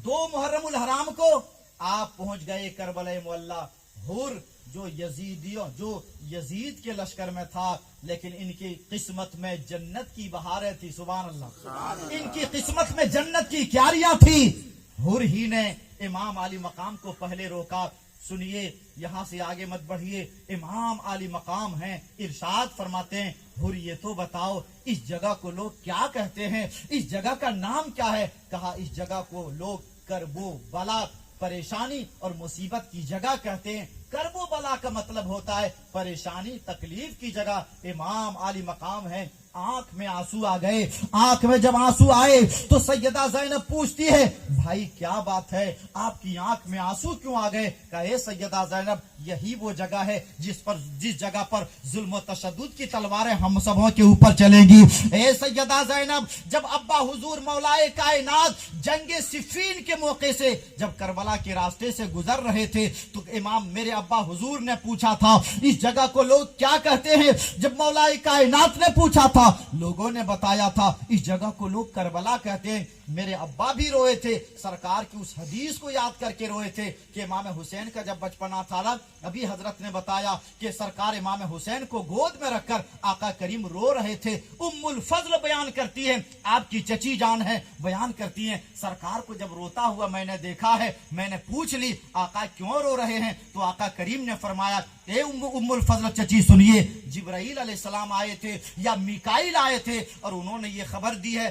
2 محرم الحرام کو آپ پہنچ گئے کربلا معلیٰ. حر جو یزید کے لشکر میں تھا, لیکن ان کی قسمت میں جنت کی بہاریں تھی. سبحان اللہ, ان کی قسمت میں جنت کی کیاریاں تھی. حر ہی نے امام علی مقام کو پہلے روکا. سنیے, یہاں سے آگے مت بڑھیے, امام علی مقام ہیں, ارشاد فرماتے ہیں حر یہ تو بتاؤ اس جگہ کو لوگ کیا کہتے ہیں, اس جگہ کا نام کیا ہے؟ کہا اس جگہ کو لوگ کرب و بلا, پریشانی اور مصیبت کی جگہ کہتے ہیں. کرب و بلا کا مطلب ہوتا ہے پریشانی تکلیف کی جگہ. امام علی مقام ہے. آنکھ میں آنسو آ گئے. آنکھ میں جب آنسو آئے تو سیدہ زینب پوچھتی ہے بھائی کیا بات ہے, آپ کی آنکھ میں آنسو کیوں آ گئے؟ کہا اے سیدہ زینب یہی وہ جگہ ہے جس جگہ پر ظلم و تشدد کی تلواریں ہم سبوں کے اوپر چلیں گی. اے سیدہ زینب, جب ابا حضور مولائے کائنات جنگ صفین کے موقع سے جب کربلا کے راستے سے گزر رہے تھے تو امام میرے ابا حضور نے پوچھا تھا اس جگہ کو لوگ کیا کہتے ہیں. جب مولائے کائنات نے پوچھا تھا لوگوں نے بتایا تھا اس جگہ کو لوگ کربلا کہتے ہیں. میرے ابا بھی روئے تھے, سرکار کی اس حدیث کو یاد کر کے روئے تھے کہ امام حسین کا جب بچپنا تھا نا, ابھی حضرت نے بتایا کہ سرکار امام حسین کو گود میں رکھ کر آقا کریم رو رہے تھے. ام الفضل بیان کرتی ہے, آپ کی چچی جان ہے, بیان کرتی ہیں سرکار کو جب روتا ہوا میں نے دیکھا ہے, میں نے پوچھ لی آقا کیوں رو رہے ہیں, تو آقا کریم نے فرمایا اے ام الفضل چچی سنیے, جبرائیل علیہ السلام آئے تھے یا میکائیل آئے تھے اور انہوں نے یہ خبر دی ہے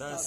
10।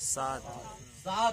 7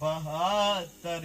72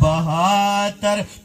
72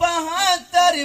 72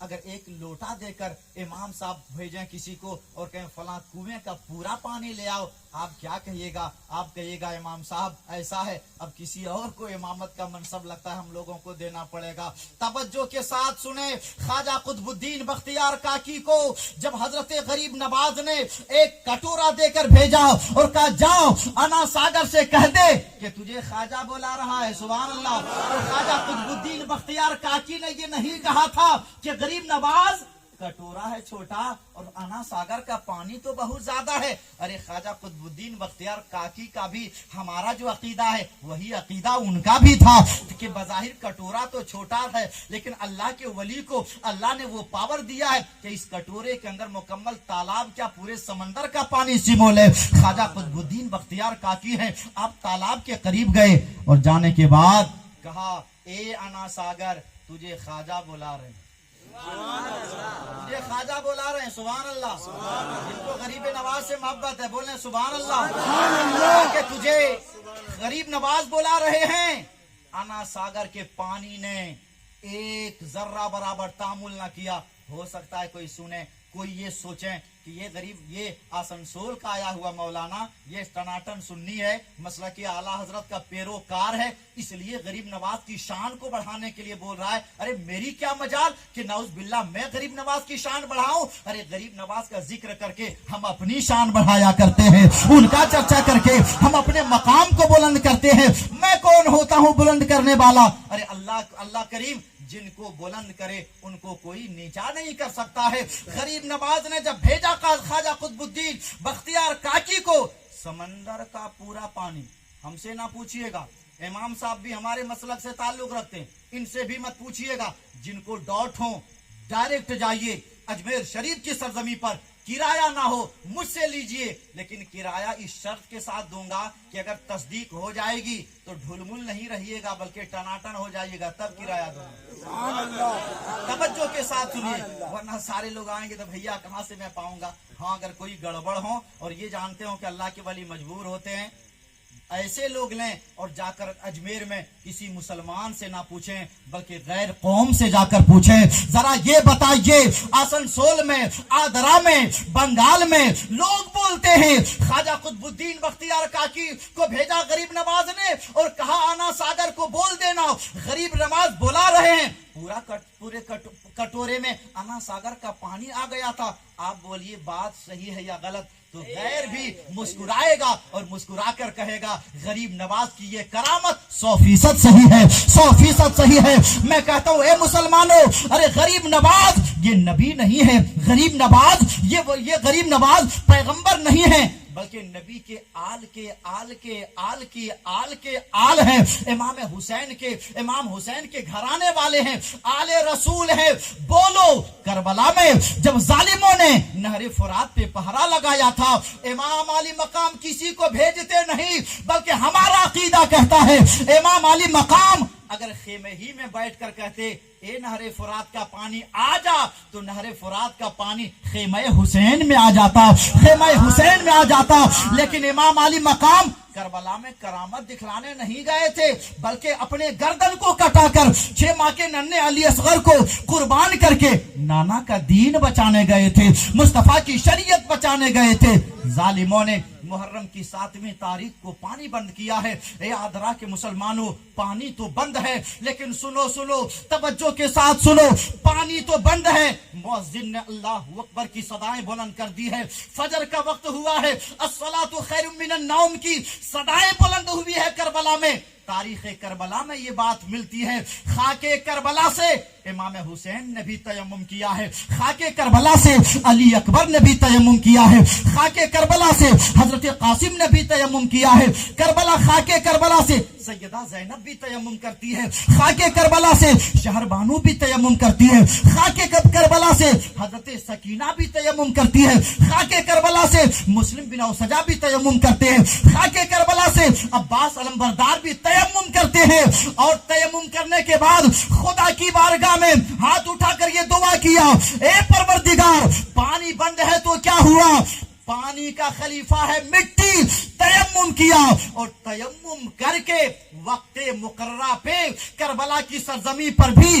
اگر ایک لوٹا دے کر امام صاحب بھیجیں کسی کو اور کہیں فلاں کنویں کا پورا پانی لے آؤ، آپ کیا کہیے گا؟ آپ کہیے گا امام صاحب ایسا ہے، اب کسی اور کو امامت کا منصب لگتا ہے ہم لوگوں کو دینا پڑے گا۔ توجہ کے ساتھ سنیں، خواجہ قطب الدین بختیار کاکی کو جب حضرت غریب نواز نے ایک کٹورا دے کر بھیجا اور کہا جاؤ انا ساگر سے کہہ دے کہ تجھے خواجہ بلا رہا ہے، سبحان اللہ، تو خواجہ قطب الدین بختیار کاکی نے یہ نہیں کہا تھا کہ غریب نواز کٹورا ہے چھوٹا اور انا ساگر کا پانی تو بہت زیادہ ہے۔ ارے خواجہ قطب الدین بختیار کاکی کا بھی ہمارا جو عقیدہ ہے وہی عقیدہ ان کا بھی تھا کہ بظاہر کٹورا تو چھوٹا ہے لیکن اللہ کے ولی کو اللہ نے وہ پاور دیا ہے کہ اس کٹورے کے اندر مکمل تالاب کیا پورے سمندر کا پانی سمو لے۔ خواجہ قطب الدین بختیار کاکی ہیں، آپ تالاب کے قریب گئے اور جانے کے بعد کہا اے انا ساگر تجھے خواجہ بلا رہے ہیں، یہ خواجہ بلا رہے ہیں، سبحان اللہ۔ جن کو غریب نواز سے محبت ہے بولیں سبحان اللہ، کہ تجھے غریب نواز بلا رہے ہیں۔ انا ساگر کے پانی نے ایک ذرہ برابر تعامل نہ کیا۔ ہو سکتا ہے کوئی سنے، کوئی یہ سوچیں کہ یہ غریب، یہ آسنسول کا آیا ہوا مولانا، یہ ٹناٹن سنی ہے، مسلک اعلیٰ حضرت کا پیروکار ہے، اس لیے غریب نواز کی شان کو بڑھانے کے لیے بول رہا ہے۔ ارے میری کیا مجال کہ نعوذ باللہ میں غریب نواز کی شان بڑھاؤں؟ ارے غریب نواز کا ذکر کر کے ہم اپنی شان بڑھایا کرتے ہیں، ان کا چرچا کر کے ہم اپنے مقام کو بلند کرتے ہیں۔ میں کون ہوتا ہوں بلند کرنے والا؟ ارے اللہ کریم جن کو بلند کرے ان کو کوئی نیچا نہیں کر سکتا ہے۔ غریب نواز نے جب بھیجا خواجہ قطب الدین بختیار کاکی کو، سمندر کا پورا پانی، ہم سے نہ پوچھئے گا، امام صاحب بھی ہمارے مسلک سے تعلق رکھتے ہیں، ان سے بھی مت پوچھئے گا، جن کو ڈاؤٹ ہوں ڈائریکٹ جائیے اجمیر شریف کی سرزمین پر، کرایہ نہ ہو مجھ سے لیجئے، لیکن کرایہ اس شرط کے ساتھ دوں گا کہ اگر تصدیق ہو جائے گی تو ڈھلمل نہیں رہیے گا بلکہ ٹناٹن ہو جائیے گا، تب کرایہ دوں گا۔ توجہ کے ساتھ سنیے، ورنہ سارے لوگ آئیں گے تو بھیا کہاں سے میں پاؤں گا۔ ہاں اگر کوئی گڑبڑ ہو اور یہ جانتے ہوں کہ اللہ کے ولی مجبور ہوتے ہیں، ایسے لوگ لیں اور جا کر اجمیر میں کسی مسلمان سے نہ پوچھیں بلکہ غیر قوم سے جا کر پوچھیں، ذرا یہ بتائیے آسنسول میں، آدرا میں، بنگال میں لوگ بولتے ہیں خواجہ قطب الدین بختیار کاکی کو بھیجا غریب نواز نے اور کہا آنا ساگر کو بول دینا، غریب نواز بلا رہے ہیں، پورے کٹورے میں انا ساگر کا پانی آ گیا تھا۔ آپ بولیے بات صحیح ہے یا غلط؟ تو غیر بھی مسکرائے گا اور مسکرا کر کہے گا غریب نواز کی یہ کرامت 100% صحیح ہے، 100% صحیح ہے۔ میں کہتا ہوں اے مسلمانوں، ارے غریب نواز یہ نبی نہیں ہے، غریب نواز یہ غریب نواز پیغمبر نہیں ہے بلکہ نبی کے آل کے آل کے آل کی آل کے آل ہیں، امام حسین کے گھرانے والے ہیں، آل رسول ہیں۔ بولو کربلا میں جب ظالموں نے نہر فرات پہ پہرا لگایا تھا، امام علی مقام کسی کو بھیجتے نہیں بلکہ ہمارا عقیدہ کہتا ہے امام علی مقام اگر خیمے ہی میں بیٹھ کر کہتے اے نہر فرات کا پانی آ جا، تو نہر فرات کا پانی خیمہ حسین میں آ جاتا، خیمہ حسین میں آ جاتا۔ لیکن امام علی مقام کربلا میں کرامت دکھلانے نہیں گئے تھے بلکہ اپنے گردن کو کٹا کر 6 ماہ کے ننھے علی اصغر کو قربان کر کے نانا کا دین بچانے گئے تھے، مصطفیٰ کی شریعت بچانے گئے تھے۔ ظالموں نے محرم کی 7ویں تاریخ کو پانی بند کیا ہے۔ اے آدرا کے مسلمانوں، پانی تو بند ہے لیکن سنو توجہ کے ساتھ سنو، پانی تو بند ہے، مؤذن نے اللہ اکبر کی صدائیں بلند کر دی ہے، فجر کا وقت ہوا ہے، الصلاۃ خیر من النوم کی صدائیں بلند ہوئی ہے کربلا میں۔ تاریخ کربلا میں یہ بات ملتی ہے، خاک کربلا سے امام حسین نے بھی تیمم کیا ہے، خاک کربلا سے علی اکبر نے بھی تیمم کیا ہے، خاک کربلا سے حضرت قاسم نے بھی تیمم کیا ہے، خاک کربلا سے سیدہ زینب بھی تیمم کرتی ہے، خاک کربلا سے شہر بانو بھی تیمم کرتی ہے، خاک کربلا سے حضرت سکینہ بھی تیمم کرتی ہے، خاک کربلا سے مسلم بن اوسجہ بھی تیمم کرتے ہیں، خاک کربلا سے عباس علمبردار بھی تیمم کرتے ہیں، اور تیمم کرنے کے بعد خدا کی بارگاہ میں ہاتھ اٹھا کر یہ دعا کیا، اے پروردگار پانی بند ہے تو کیا ہوا؟ پانی کا خلیفہ ہے مٹی، تیمم کیا اور تیمم کر کے وقت مقررہ پہ کربلا کی سرزمین پر بھی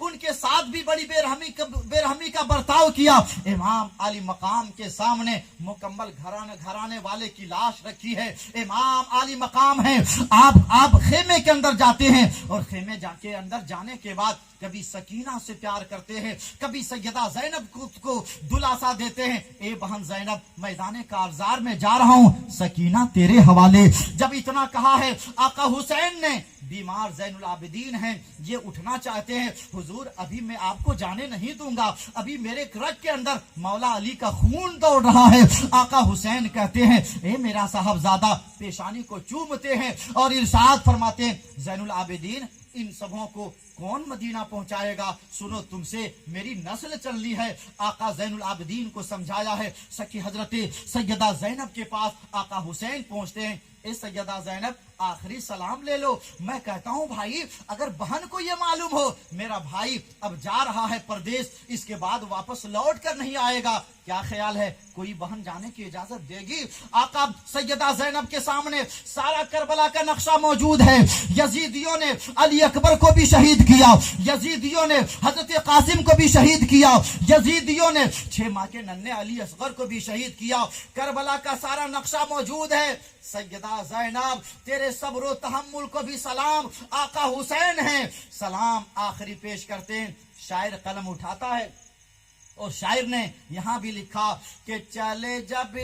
ان کے ساتھ بھی بڑی بے رحمی کا برتاؤ کیا. امام علی مقام کے سامنے مکمل گھرانے والے کی لاش رکھی ہے. امام علی مقام ہے. آپ خیمے کے اندر جاتے ہیں اور خیمے کے اندر جانے کے بعد کبھی سکینہ سے پیار کرتے ہیں, کبھی سیدہ زینب کو دلاسا دیتے ہیں. اے بہن زینب, میدان کارزار میں جا رہا ہوں, سکینہ تیرے حوالے. جب اتنا کہا ہے آقا حسین نے, بیمار زین العابدین ہیں, یہ اٹھنا چاہتے ہیں, حضور ابھی میں آپ کو جانے نہیں دوں گا, ابھی میرے رگ کے اندر مولا علی کا خون دوڑ رہا ہے. آقا حسین کہتے ہیں اے میرا صاحبزادہ, پیشانی کو چومتے ہیں اور ارشاد فرماتے ہیں زین العابدین ان سبوں کو کون مدینہ پہنچائے گا, سنو تم سے میری نسل چلنی ہے. آقا زین العابدین کو سمجھایا ہے. سکی حضرت سیدہ زینب کے پاس آقا حسین پہنچتے ہیں. اے سیدہ زینب, آخری سلام لے لو. میں کہتا ہوں بھائی, اگر بہن کو یہ معلوم ہو میرا بھائی اب جا رہا ہے پردیس, اس کے بعد واپس لوٹ کر نہیں آئے گا, کیا خیال ہے کوئی بہن جانے کی اجازت دے گی؟ آقا سیدہ زینب کے سامنے سارا کربلا کا نقشہ موجود ہے. یزیدیوں نے علی اکبر کو بھی شہید کیا, یزیدیوں نے حضرت قاسم کو بھی شہید کیا, یزیدیوں نے 6 ماہ کے ننھے علی اصغر کو بھی شہید کیا. کربلا کا سارا نقشہ موجود ہے. سیدہ زینب تیرے صبر و تحمل کو بھی سلام. آقا حسین ہیں, سلام آخری پیش کرتے ہیں. شاعر قلم اٹھاتا ہے اور شاعر نے یہاں بھی لکھا کہ چلے جب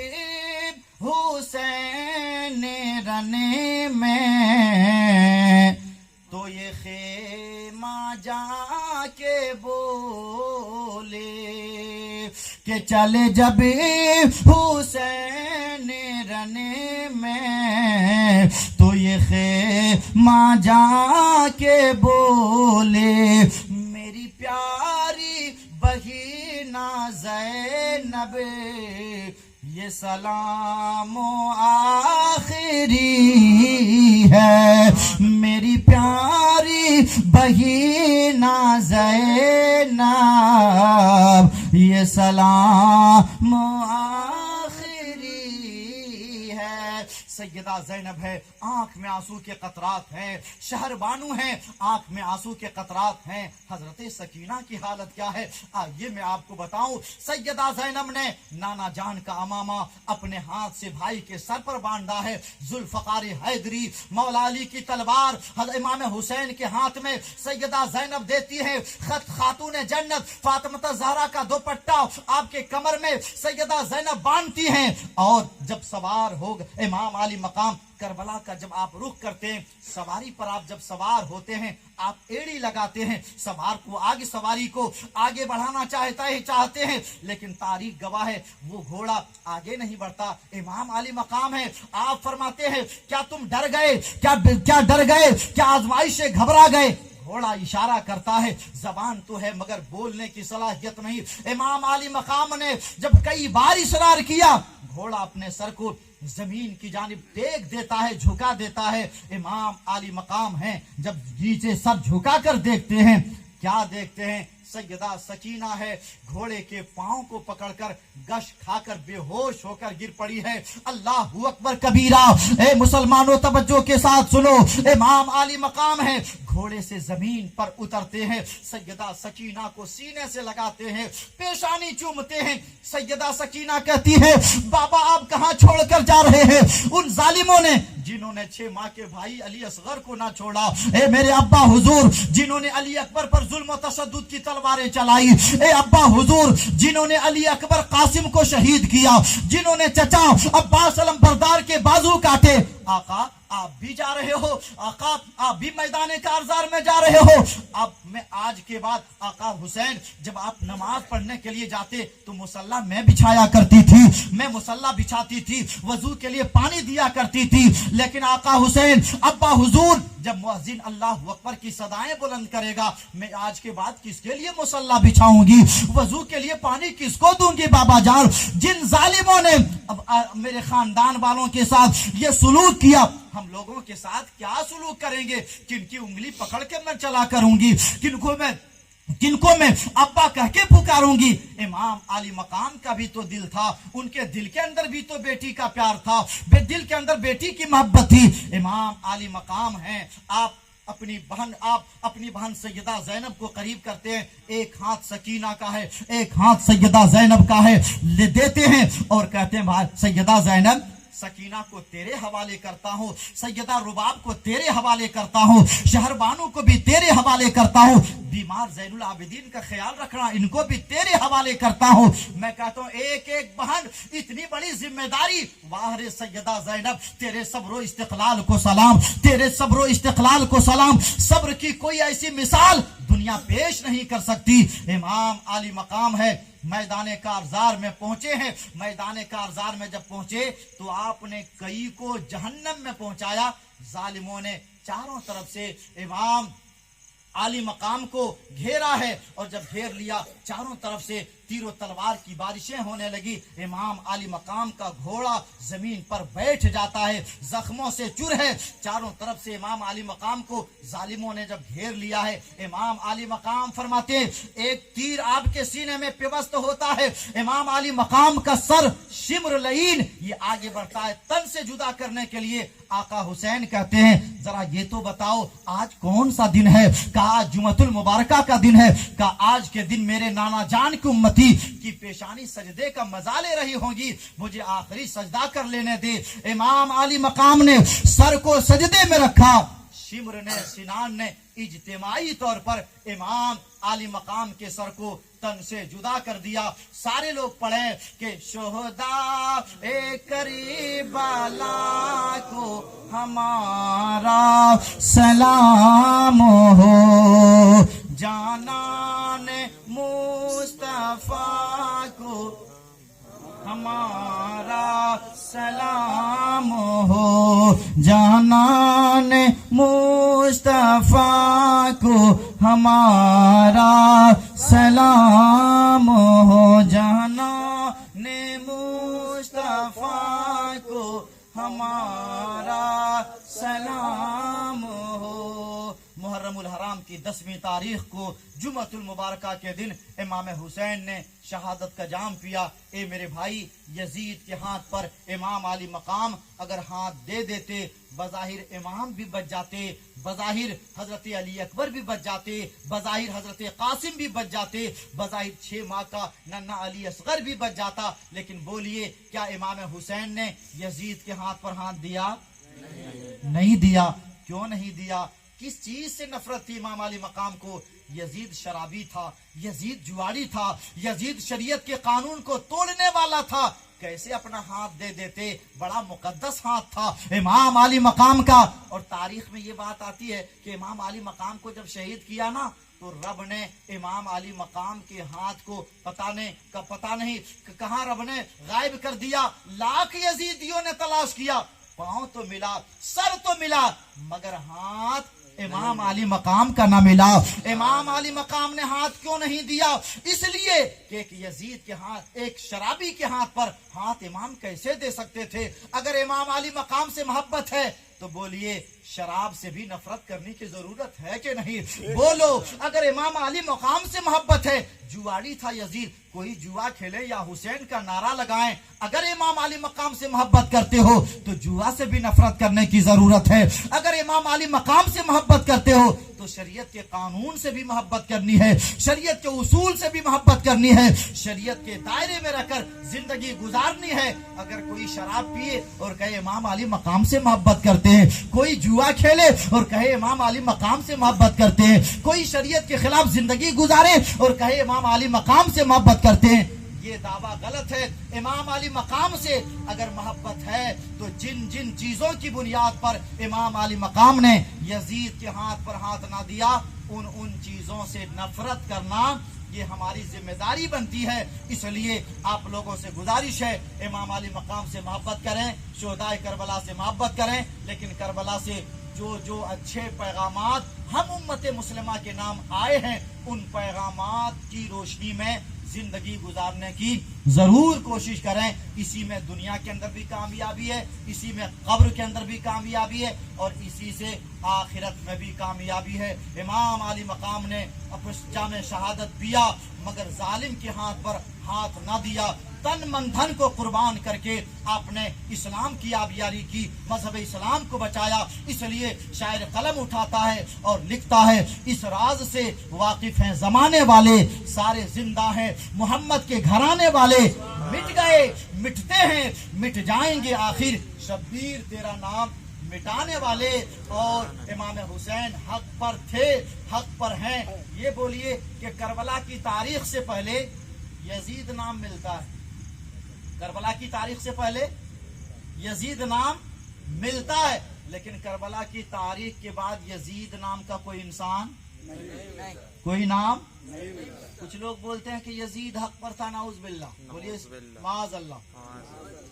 حسین رنے میں تو یہ خیمہ جا کے بولے, کہ چلے جب حسین رنے میں تو یہ خیمہ جا کے بولے, میری پیاری بہینہ زینب یہ سلام و آخری ہے, میری پیاری بہینہ زینب یہ سلام و آخری ہے. سیدہ زینب ہے, آنکھ میں آنسو کے قطرات ہیں. شہر بانو ہیں, آنکھ میں آنسو کے قطرات ہیں. حضرت سکینہ کی حالت کیا ہے آئیے میں آپ کو بتاؤں. سیدہ زینب نے نانا جان کا امامہ اپنے ہاتھ سے بھائی کے سر پر باندھا ہے. ذوالفقار حیدری مولا علی کی تلوار امام حسین کے ہاتھ میں سیدہ زینب دیتی ہے. خط خاتون جنت فاطمہ زہرا کا دوپٹہ آپ کے کمر میں سیدہ زینب باندھتی ہیں. اور جب سوار ہو امام علی مقام کربلا کا جب آپ رخ کرتے ہیں, سواری پر آپ جب سوار ہوتے ہیں آپ ایڑی لگاتے ہیں, سواری کو آگے بڑھانا چاہتے ہیں, لیکن تاریخ گواہ ہے وہ گھوڑا آگے نہیں بڑھتا. امام علی مقام ہے, آپ فرماتے ہیں کیا تم ڈر گئے, کیا ڈر گئے, کیا آزمائش سے گھبرا گئے؟ گھوڑا اشارہ کرتا ہے, زبان تو ہے مگر بولنے کی صلاحیت نہیں. امام علی مقام نے جب کئی بار اصرار کیا, گھوڑا اپنے سر کو زمین کی جانب ٹیک دیتا ہے, جھکا دیتا ہے. امام علی مقام ہیں, جب نیچے سر جھکا کر دیکھتے ہیں, کیا دیکھتے ہیں؟ سیدہ سکینہ ہے, گھوڑے کے پاؤں کو پکڑ کر گش کھا کر بے ہوش ہو کر گر پڑی ہے. اللہ اکبر کبیرہ. اے مسلمانوں توجہ کے ساتھ سنو, امام علی مقام ہے, گھوڑے سے زمین پر اترتے ہیں, سیدہ سکینہ کو سینے سے لگاتے ہیں, پیشانی چومتے ہیں. سیدہ سکینہ کہتی ہے بابا آپ کہاں چھوڑ کر جا رہے ہیں؟ ان ظالموں نے جنہوں نے 6 ماہ کے بھائی علی اصغر کو نہ چھوڑا, اے میرے ابا حضور جنہوں نے علی اکبر پر ظلم و تشدد کی تلواریں چلائی, اے ابا حضور جنہوں نے علی اکبر قاسم کو شہید کیا, جنہوں نے چچا عباس علم بردار کے بازو کاٹے, آقا آپ بھی جا رہے ہو, آقا آپ بھی میدان کارزار میں جا رہے ہو. اب میں آج کے بعد آقا حسین جب آپ نماز پڑھنے کے لیے جاتے تو مصلی میں بچھایا کرتی تھی, میں مصلی بچھاتی تھی, وضو کے لیے پانی دیا کرتی تھی. لیکن آقا حسین ابا حضور جب مؤذن اللہ اکبر کی صدائیں بلند کرے گا, میں آج کے بعد کس کے لیے مصلی بچھاؤں گی, وضو کے لیے پانی کس کو دوں گی بابا جان؟ جن ظالموں نے اب میرے خاندان والوں کے ساتھ یہ سلوک کیا, ہم لوگوں کے ساتھ کیا سلوک کریں گے؟ کن کی انگلی پکڑ کے میں چلا کروں گی, کن کو میں ابا کہہ کے پکاروں گی؟ امام علی مقام کا بھی تو دل تھا, ان کے دل کے اندر بھی تو بیٹی کا پیار تھا, دل کے اندر بیٹی کی محبت تھی. امام علی مقام ہیں, آپ اپنی بہن سیدہ زینب کو قریب کرتے ہیں. ایک ہاتھ سکینہ کا ہے, ایک ہاتھ سیدہ زینب کا ہے, لے دیتے ہیں اور کہتے ہیں بھائی سیدہ زینب سکینہ کو تیرے حوالے کرتا ہوں, سیدہ رباب کو تیرے حوالے کرتا ہوں, شہر بانو کو بھی تیرے حوالے کرتا ہوں, بیمار زین العابدین کا خیال رکھنا ان کو بھی تیرے حوالے کرتا ہوں. میں کہتا ہوں ایک ایک بہن اتنی بڑی ذمہ داری. واہ رے سیدہ زینب, تیرے صبر و استقلال کو سلام, تیرے صبر و استقلال کو سلام. صبر کی کوئی ایسی مثال دنیا پیش نہیں کر سکتی. امام عالی مقام ہے, میدان کارزار میں پہنچے ہیں. میدان کارزار میں جب پہنچے تو آپ نے کئی کو جہنم میں پہنچایا. ظالموں نے چاروں طرف سے امام عالی مقام کو گھیرا ہے, اور جب گھیر لیا چاروں طرف سے تیر و تلوار کی بارشیں ہونے لگی. امام عالی مقام کا گھوڑا زمین پر بیٹھ جاتا ہے, زخموں سے چور ہے. چاروں طرف سے امام عالی مقام کو ظالموں نے جب گھیر لیا ہے, امام عالی مقام فرماتے ہیں ایک تیر آپ کے سینے میں پیوست ہوتا ہے. امام عالی مقام کا سر شمر لعین یہ آگے بڑھتا ہے تن سے جدا کرنے کے لیے. آقا حسین کہتے ہیں ذرا یہ تو بتاؤ آج کون سا دن ہے؟ کہا آج جمعۃ المبارکہ کا دن ہے. کہا آج کے دن میرے نانا جان کی امتی کی پیشانی سجدے کا مزہ لے رہی ہوں گی, مجھے آخری سجدہ کر لینے دے. امام عالی مقام نے سر کو سجدے میں رکھا. شمر نے سنان نے اجتماعی طور پر امام عالی مقام کے سر کو تن سے جدا کر دیا. سارے لوگ پڑھیں کہ شہداء کربلا کو ہمارا سلام ہو, جانان مصطفیٰ کو ہمارا سلام ہو, جانان مصطفیٰ کو ہمارا سلام ہو, جانان مصطفیٰ کو ہمارا سلام ہو. محرم الحرام کی 10ویں تاریخ کو جمعۃ المبارکہ کے دن امام حسین نے شہادت کا جام پیا. اے میرے بھائی, یزید کے ہاتھ پر امام عالی مقام اگر ہاتھ دے دیتے بظاہر امام بھی بچ جاتے, بظاہر حضرت علی اکبر بھی بچ جاتے, بظاہر حضرت قاسم بھی بچ جاتے, بظاہر 6 ماہ کا ننا علی اصغر بھی بچ جاتا. لیکن بولیے کیا امام حسین نے یزید کے ہاتھ پر ہاتھ دیا؟ نہیں دیا. کیوں نہیں دیا؟ کس چیز سے نفرت تھی امام علی مقام کو؟ یزید شرابی تھا, یزید جواری تھا, یزید شریعت کے قانون کو توڑنے والا تھا. کیسے اپنا ہاتھ دے دیتے؟ بڑا مقدس ہاتھ تھا امام علی مقام کا. اور تاریخ میں یہ بات آتی ہے کہ امام علی مقام کو جب شہید کیا نا تو رب نے امام علی مقام کے ہاتھ کو پتہ نہیں کہاں رب نے غائب کر دیا. لاکھ یزیدیوں نے تلاش کیا, پاؤں تو ملا, سر تو ملا, مگر ہاتھ امام علی مقام کا نہ ملا. امام علی مقام نے ہاتھ کیوں نہیں دیا؟ اس لیے کہ ایک یزید کے ہاتھ, ایک شرابی کے ہاتھ پر ہاتھ امام کیسے دے سکتے تھے؟ اگر امام علی مقام سے محبت ہے تو بولیے شراب سے بھی نفرت کرنے کی ضرورت ہے کہ نہیں؟ بولو. اگر امام علی مقام سے محبت ہے, جواری تھا یزید, کوئی جوا کھیلے یا حسین کا نعرہ لگائیں. اگر امام علی مقام سے محبت کرتے ہو تو جوا سے بھی نفرت کرنے کی ضرورت ہے. اگر امام علی مقام سے محبت کرتے ہو تو شریعت کے قانون سے بھی محبت کرنی ہے, شریعت کے اصول سے بھی محبت کرنی ہے, شریعت کے دائرے میں رہ کر زندگی گزارنی ہے. اگر کوئی شراب پیے اور کہے امام علی مقام سے محبت کرتے ہیں, کوئی جوا کھیلے اور کہے امام علی مقام سے محبت کرتے ہیں, کوئی شریعت کے خلاف زندگی گزارے اور کہے امام علی مقام سے محبت کرتے ہیں, یہ دعویٰ غلط ہے. امام علی مقام سے اگر محبت ہے تو جن چیزوں کی بنیاد پر امام علی مقام نے یزید کے ہاتھ پر ہاتھ نہ دیا, ان چیزوں سے نفرت کرنا یہ ہماری ذمہ داری بنتی ہے. اس لیے آپ لوگوں سے گزارش ہے امام علی مقام سے محبت کریں, شہدائے کربلا سے محبت کریں, لیکن کربلا سے جو اچھے پیغامات ہم امت مسلمہ کے نام آئے ہیں ان پیغامات کی روشنی میں زندگی گزارنے کی ضرور کوشش کریں. اسی میں دنیا کے اندر بھی کامیابی ہے, اسی میں قبر کے اندر بھی کامیابی ہے, اور اسی سے آخرت میں بھی کامیابی ہے۔ امام علی مقام نے اپنے جام شہادت پیا مگر ظالم کے ہاتھ پر ہاتھ نہ دیا، تن من دھن کو قربان کر کے آپ نے اسلام کی آبیاری کی، مذہب اسلام کو بچایا۔ اس لیے شاعر قلم اٹھاتا ہے اور لکھتا ہے، اس راز سے واقف ہیں زمانے والے، سارے زندہ ہیں محمد کے گھرانے والے، مٹ گئے مٹتے ہیں مٹ جائیں گے آخر، شبیر تیرا نام مٹانے والے۔ اور امام حسین حق پر تھے، حق پر ہیں۔ یہ بولیے کہ کربلا کی تاریخ سے پہلے یزید نام ملتا ہے، کربلا کی تاریخ سے پہلے یزید نام ملتا ہے، لیکن کربلا کی تاریخ کے بعد یزید نام کا کوئی انسان کوئی نام۔ کچھ لوگ بولتے ہیں کہ یزید حق پر تھا، نعوذ باللہ، بولیے معاذ اللہ۔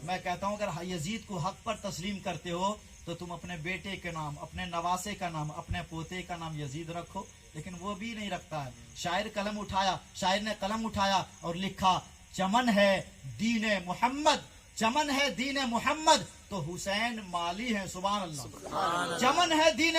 میں کہتا ہوں اگر یزید کو حق پر تسلیم کرتے ہو تو تم اپنے بیٹے کے نام، اپنے نواسے کا نام، اپنے پوتے کا نام یزید رکھو، لیکن وہ بھی نہیں رکھتا ہے۔ شاعر نے قلم اٹھایا اور لکھا، چمن ہے دین محمد، چمن ہے دین محمد تو حسین مالی ہے، سبحان اللہ۔ چمن ہے دین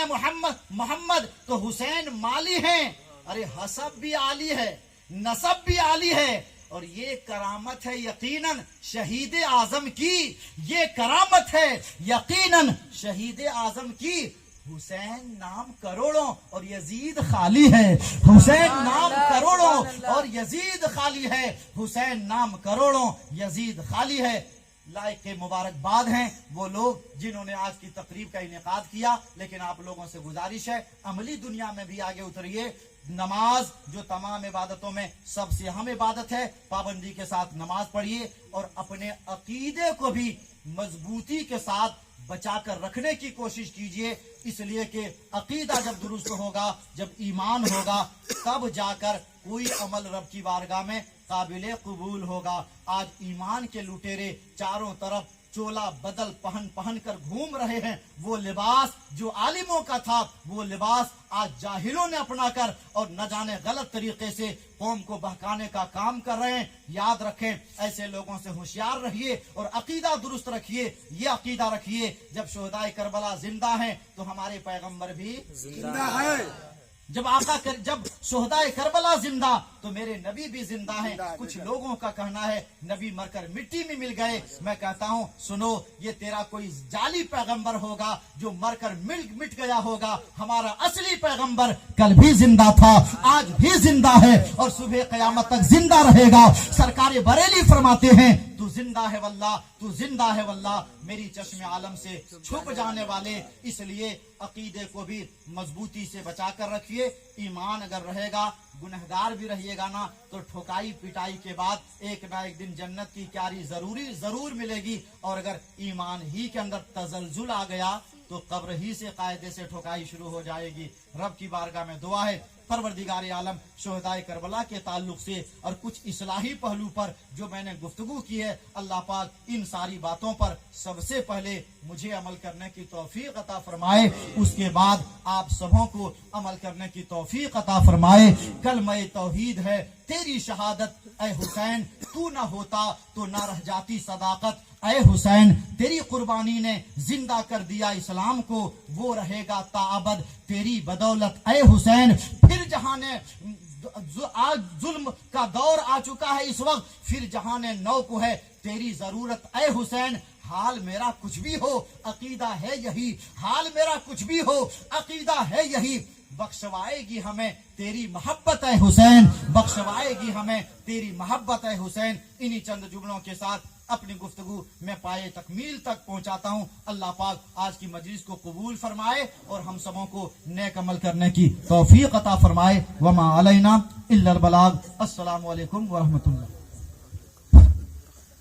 محمد تو حسین مالی ہیں، ارے حسب بھی عالی ہے، نسب بھی عالی ہے، اور یہ کرامت ہے یقیناً شہید اعظم کی، یہ کرامت ہے یقیناً شہید اعظم کی۔ حسین نام کروڑوں اور یزید خالی ہے، حسین نام کروڑوں اور یزید خالی ہے، حسین نام کروڑوں یزید خالی ہے۔ لائق مبارکباد ہیں وہ لوگ جنہوں نے آج کی تقریب کا انعقاد کیا، لیکن آپ لوگوں سے گزارش ہے عملی دنیا میں بھی آگے اتریے۔ نماز جو تمام عبادتوں میں سب سے اہم عبادت ہے، پابندی کے ساتھ نماز پڑھیے اور اپنے عقیدے کو بھی مضبوطی کے ساتھ بچا کر رکھنے کی کوشش کیجئے، اس لیے کہ عقیدہ جب درست ہوگا، جب ایمان ہوگا، تب جا کر کوئی عمل رب کی بارگاہ میں قابل قبول ہوگا۔ آج ایمان کے لٹیرے چاروں طرف چولا بدل پہن کر گھوم رہے ہیں، وہ لباس جو عالموں کا تھا وہ لباس آج جاہلوں نے اپنا کر اور نہ جانے غلط طریقے سے قوم کو بہکانے کا کام کر رہے ہیں۔ یاد رکھیں، ایسے لوگوں سے ہوشیار رہیے اور عقیدہ درست رکھیے۔ یہ عقیدہ رکھیے، جب شہدائے کربلا زندہ ہیں تو ہمارے پیغمبر بھی زندہ ہے، جب شہدائے کربلا زندہ تو میرے نبی بھی زندہ ہیں۔ کچھ لوگوں کا کہنا ہے نبی مر کر مٹی میں مل گئے، میں کہتا ہوں سنو، یہ تیرا کوئی جعلی پیغمبر ہوگا جو مر کر مٹ گیا ہوگا، ہمارا اصلی پیغمبر کل بھی زندہ تھا، آج بھی زندہ ہے اور صبح قیامت تک زندہ رہے گا۔ سرکار بریلی فرماتے ہیں، تو زندہ ہے واللہ، تو زندہ ہے واللہ، میری چشم عالم سے چھپ جانے والے۔ اس لیے عقیدے کو بھی مضبوطی سے بچا کر رکھیے۔ ایمان اگر رہے گا، گنہگار بھی رہیے گا نا، تو ٹھوکائی پٹائی کے بعد ایک نہ ایک دن جنت کی کیاری ضرور ملے گی۔ اور اگر ایمان ہی کے اندر تزلزل آ گیا تو قبر ہی سے قاعدے سے ٹھوکائی شروع ہو جائے گی۔ رب کی بارگاہ میں دعا ہے، پروردگار عالم شہدائے کربلا کے تعلق سے اور کچھ اصلاحی پہلو پر جو میں نے گفتگو کی ہے، اللہ پاک ان ساری باتوں پر سب سے پہلے مجھے عمل کرنے کی توفیق عطا فرمائے، اس کے بعد آپ سبوں کو عمل کرنے کی توفیق عطا فرمائے۔ کلمہ توحید ہے تیری شہادت اے حسین، تو نہ ہوتا تو نہ رہ جاتی صداقت اے حسین، تیری قربانی نے زندہ کر دیا اسلام کو، وہ رہے گا تاابد تیری بدولت اے حسین۔ پھر جہاں نے آج ظلم کا دور آ چکا ہے، اس وقت پھر جہان نو کو ہے تیری ضرورت اے حسین۔ حال میرا کچھ بھی ہو عقیدہ ہے یہی، حال میرا کچھ بھی ہو عقیدہ ہے یہی، بخشوائے گی ہمیں تیری محبت اے حسین، بخشوائے گی ہمیں تیری محبت اے حسین۔ انہی چند جملوں کے ساتھ اپنی گفتگو میں پائے تکمیل تک پہنچاتا ہوں۔ اللہ پاک آج کی مجلس کو قبول فرمائے اور ہم سبوں کو نیک عمل کرنے کی توفیق عطا فرمائے۔ وما علینا الا البلاغ۔ السلام علیکم ورحمۃ اللہ۔